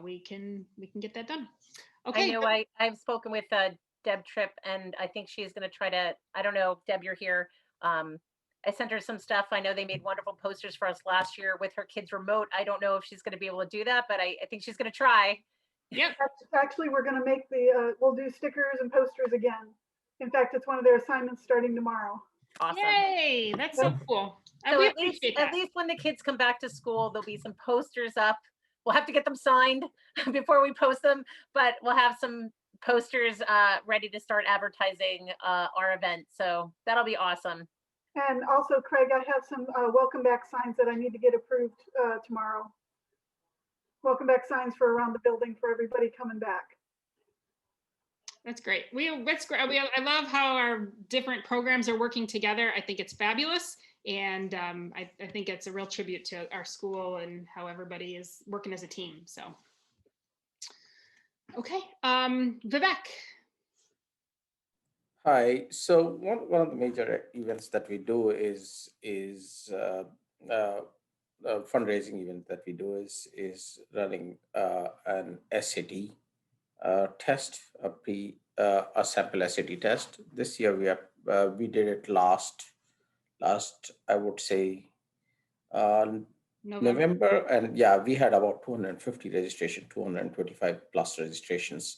we can get that done. Okay. I know I've spoken with Deb Tripp, and I think she's going to try to, I don't know, Deb, you're here. I sent her some stuff. I know they made wonderful posters for us last year with her kids remote. I don't know if she's going to be able to do that, but I think she's going to try. Yep. Actually, we're going to make we'll do stickers and posters again. In fact, it's one of their assignments starting tomorrow. Awesome. Yay, that's so cool. So at least when the kids come back to school, there'll be some posters up. We'll have to get them signed before we post them, but we'll have some posters ready to start advertising our event. So that'll be awesome. And also, Craig, I have some welcome back signs that I need to get approved tomorrow. welcome back signs for around the building for everybody coming back. That's great. That's great. I love how our different programs are working together. I think it's fabulous. And I think it's a real tribute to our school and how everybody is working as a team. So, okay. Vivek. Hi. So one of the major events that we do is fundraising event that we do is running an SAT test, a sample SAT test. This year we did it last I would say November, and yeah, we had about 250 registration, 225 plus registrations.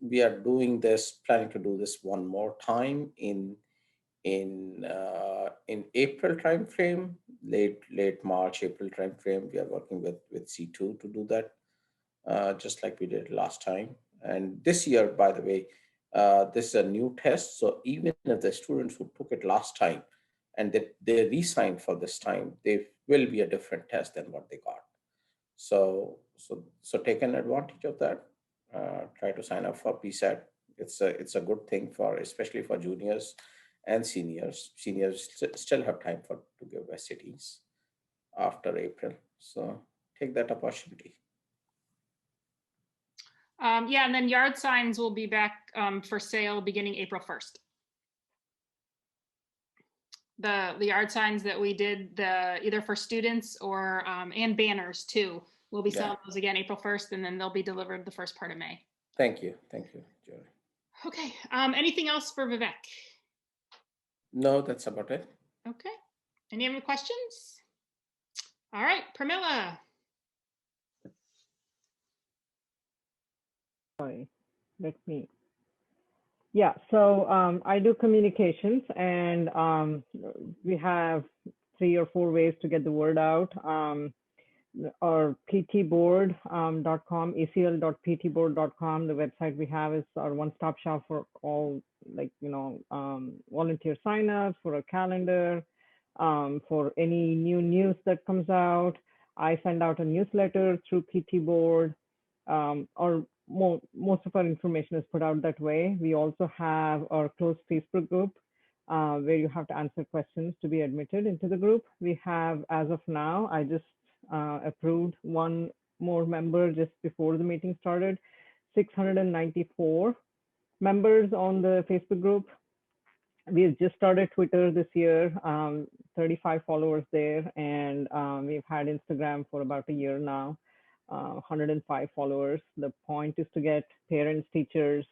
We are planning to do this one more time in April timeframe, late March, April timeframe. We are working with C2 to do that, just like we did last time. And this year, by the way, this is a new test. So even if the students who took it last time and they re-signed for this time, they will be a different test than what they got. So take an advantage of that. Try to sign up for PSAT. It's a good thing especially for juniors and seniors. Seniors still have time to give SATs after April. So take that opportunity. Yeah, and then yard signs will be back for sale beginning April 1st. The yard signs that we did either for students or and banners too. We'll be selling those again April 1st, and then they'll be delivered the first part of May. Thank you, Joey. Okay. Anything else for Vivek? No, that's about it. Okay. Any other questions? All right, Pramila. Sorry, so I do communications, and we have 3 or 4 ways to get the word out. Our ptboard.com, acl.ptboard.com, the website we have is our one-stop shop for all, volunteer signups, for a calendar, for any new news that comes out. I send out a newsletter through PT Board, or most of our information is put out that way. We also have our closed Facebook group where you have to answer questions to be admitted into the group. We have, as of now, I just approved one more member just before the meeting started, 694 members on the Facebook group. We've just started Twitter this year, 35 followers there, and we've had Instagram for about a year now. 105 followers. The point is to get parents, teachers,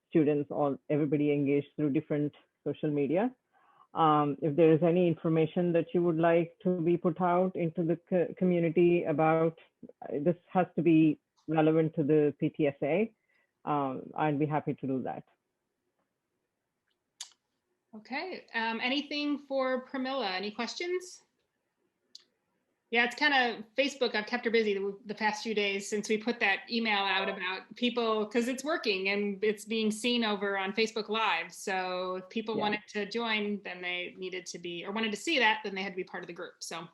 students, everybody engaged through different social media. If there is any information that you would like to be put out into the community about, this has to be relevant to the PTSA, I'd be happy to do that. Okay. Anything for Pramila? Any questions? Yeah, it's kind of Facebook. I've kept her busy the past few days since we put that email out about people, because it's working and it's being seen over on Facebook Live. So if people wanted to join, then they needed to be, or wanted to see that, then they had to be part of the group. So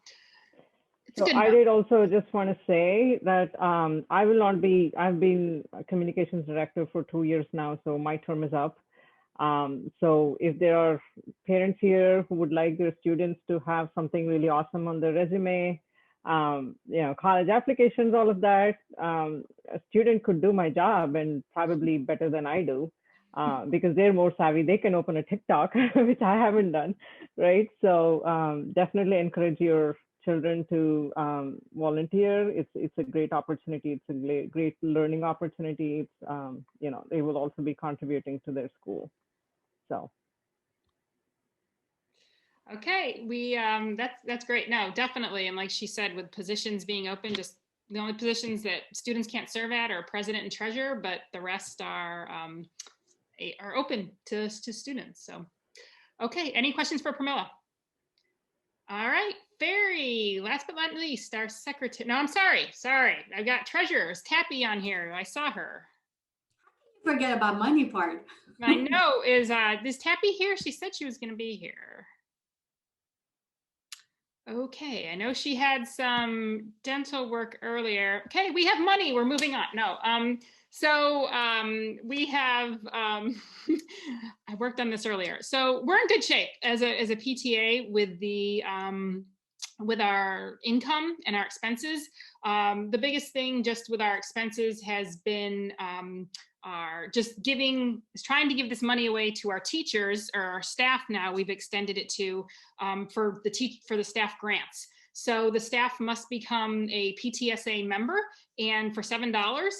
I did also just want to say that I will not be, I've been a communications director for 2 years now, so my term is up. So if there are parents here who would like their students to have something really awesome on their resume, college applications, all of that, a student could do my job and probably better than I do, because they're more savvy. They can open a TikTok, which I haven't done, right? So definitely encourage your children to volunteer. It's a great opportunity. It's a great learning opportunity. It's, they will also be contributing to their school. So. Okay, that's great. No, definitely. And like she said, with positions being open, just the only positions that students can't serve at are president and treasurer, but the rest are open to students. So, okay, any questions for Pramila? All right, Ferry, last but not least, our secretary. No, I'm sorry. I've got treasurers, Tappy on here. I saw her. Forget about money part. I know. Is Tappy here? She said she was going to be here. Okay, I know she had some dental work earlier. Okay, we have money. We're moving on. No, we have. I worked on this earlier, so we're in good shape as a PTA with our income and our expenses. The biggest thing just with our expenses has been trying to give this money away to our teachers or our staff. Now we've extended it to for the staff grants. So the staff must become a PTSA member, and for $7,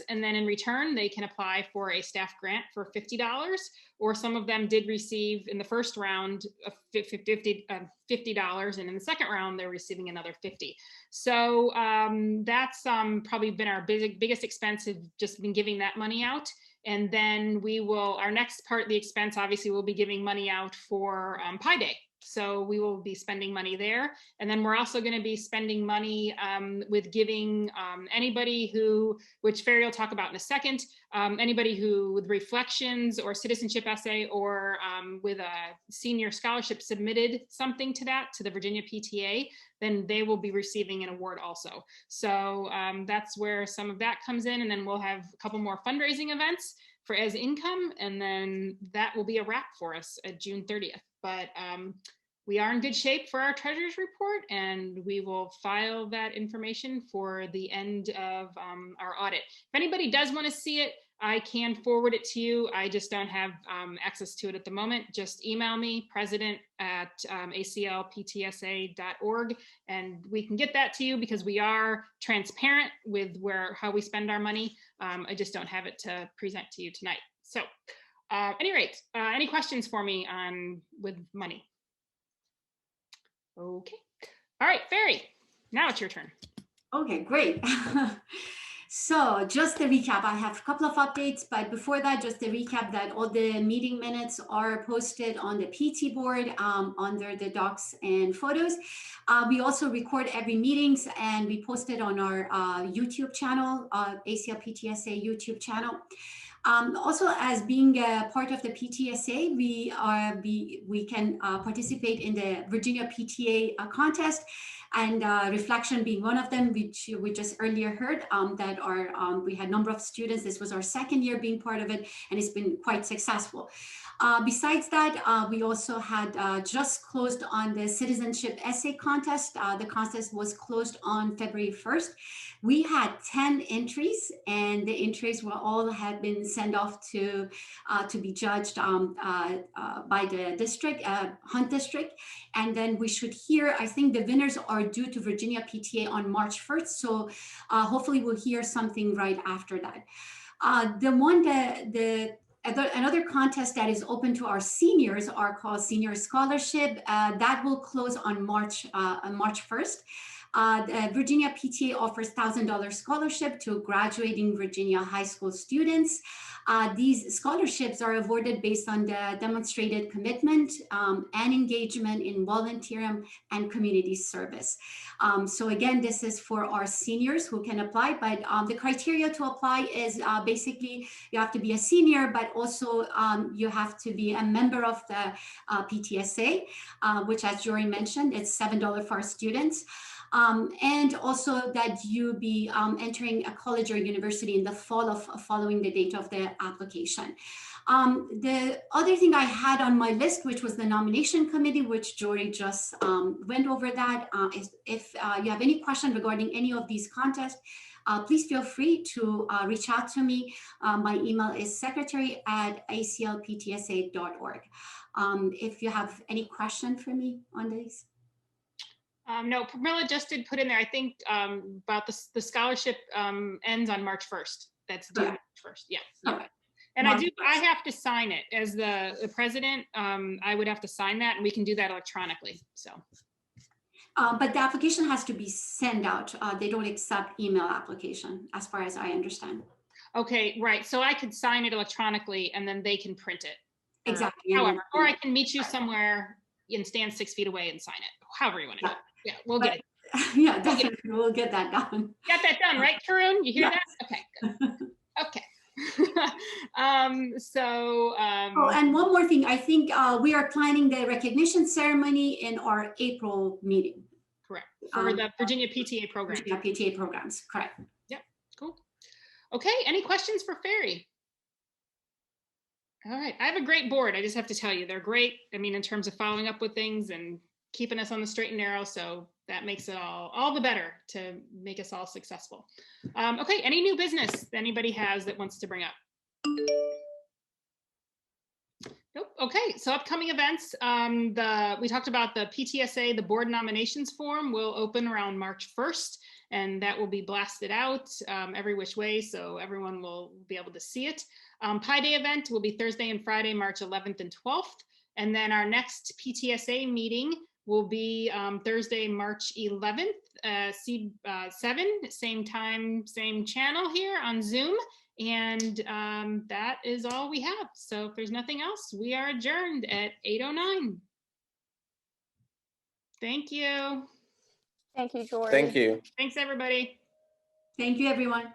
and then in return they can apply for a staff grant for $50. Or some of them did receive in the first round $50, and in the second round they're receiving another $50. So that's probably been our biggest expense, have just been giving that money out. And then our next part of the expense, obviously, we'll be giving money out for Pi Day. So we will be spending money there. And then we're also going to be spending money with giving anybody which Ferry will talk about in a second, anybody who with reflections or citizenship essay or with a senior scholarship submitted something to the Virginia PTA, then they will be receiving an award also. So that's where some of that comes in. And then we'll have a couple more fundraising events as income. And then that will be a wrap for us at June 30th. But we are in good shape for our treasurer's report, and we will file that information for the end of our audit. If anybody does want to see it, I can forward it to you. I just don't have access to it at the moment. Just email me, president@aclptsa.org, and we can get that to you because we are transparent with how we spend our money. I just don't have it to present to you tonight. So at any rate, any questions for me with money? Okay. All right, Ferry, now it's your turn. Okay, great. So just to recap, I have a couple of updates, but before that, just to recap that all the meeting minutes are posted on the PT board under the docs and photos. We also record every meetings and we post it on our YouTube channel, ACL PTSA YouTube channel. Also, as being a part of the PTSA, we can participate in the Virginia PTA contest, and reflection being one of them, which we just earlier heard that we had a number of students. This was our second year being part of it, and it's been quite successful. Besides that, we also had just closed on the citizenship essay contest. The contest was closed on February 1st. We had 10 entries, and the entries had been sent off to be judged by the district, Hunt District. And then we should hear, I think the winners are due to Virginia PTA on March 1st. So hopefully we'll hear something right after that. Another contest that is open to our seniors are called Senior Scholarship. That will close on March 1st. The Virginia PTA offers $1,000 scholarship to graduating Virginia high school students. These scholarships are awarded based on the demonstrated commitment and engagement in volunteering and community service. So again, this is for our seniors who can apply, but the criteria to apply is basically you have to be a senior, but also you have to be a member of the PTSA, which, as Jory mentioned, it's $7 for our students. And also that you be entering a college or university in the fall following the date of the application. The other thing I had on my list, which was the nomination committee, which Jory just went over that, is if you have any question regarding any of these contests, please feel free to reach out to me. My email is secretary@aclptsa.org. If you have any question for me on this. No, Pramila just did put in there, I think, about the scholarship ends on March 1st. That's due March 1st. Yeah. Okay. And I have to sign it as the president. I would have to sign that, and we can do that electronically. So. But the application has to be sent out. They don't accept email application, as far as I understand. Okay, right. So I could sign it electronically, and then they can print it. Exactly. However, or I can meet you somewhere and stand 6 feet away and sign it. However you want to do it. Yeah, we'll get it. Yeah, definitely. We'll get that done. Get that done, right, Karun? You hear that? Okay, good. Okay. Oh, and one more thing. I think we are planning the recognition ceremony in our April meeting. Correct. For the Virginia PTA program. Virginia PTA programs, correct. Yep, cool. Okay, any questions for Ferry? All right, I have a great board. I just have to tell you, they're great. I mean, in terms of following up with things and keeping us on the straight and narrow. So that makes it all the better to make us all successful. Okay, any new business anybody has that wants to bring up? Nope. Okay, so upcoming events. We talked about the PTSA, the board nominations form will open around March 1st, and that will be blasted out every which way, so everyone will be able to see it. Pi Day event will be Thursday and Friday, March 11th and 12th. And then our next PTSA meeting will be Thursday, March 11th, C7, same time, same channel here on Zoom. And that is all we have. So if there's nothing else, we are adjourned at 8:09. Thank you. Thank you, Jory. Thank you. Thanks, everybody. Thank you, everyone.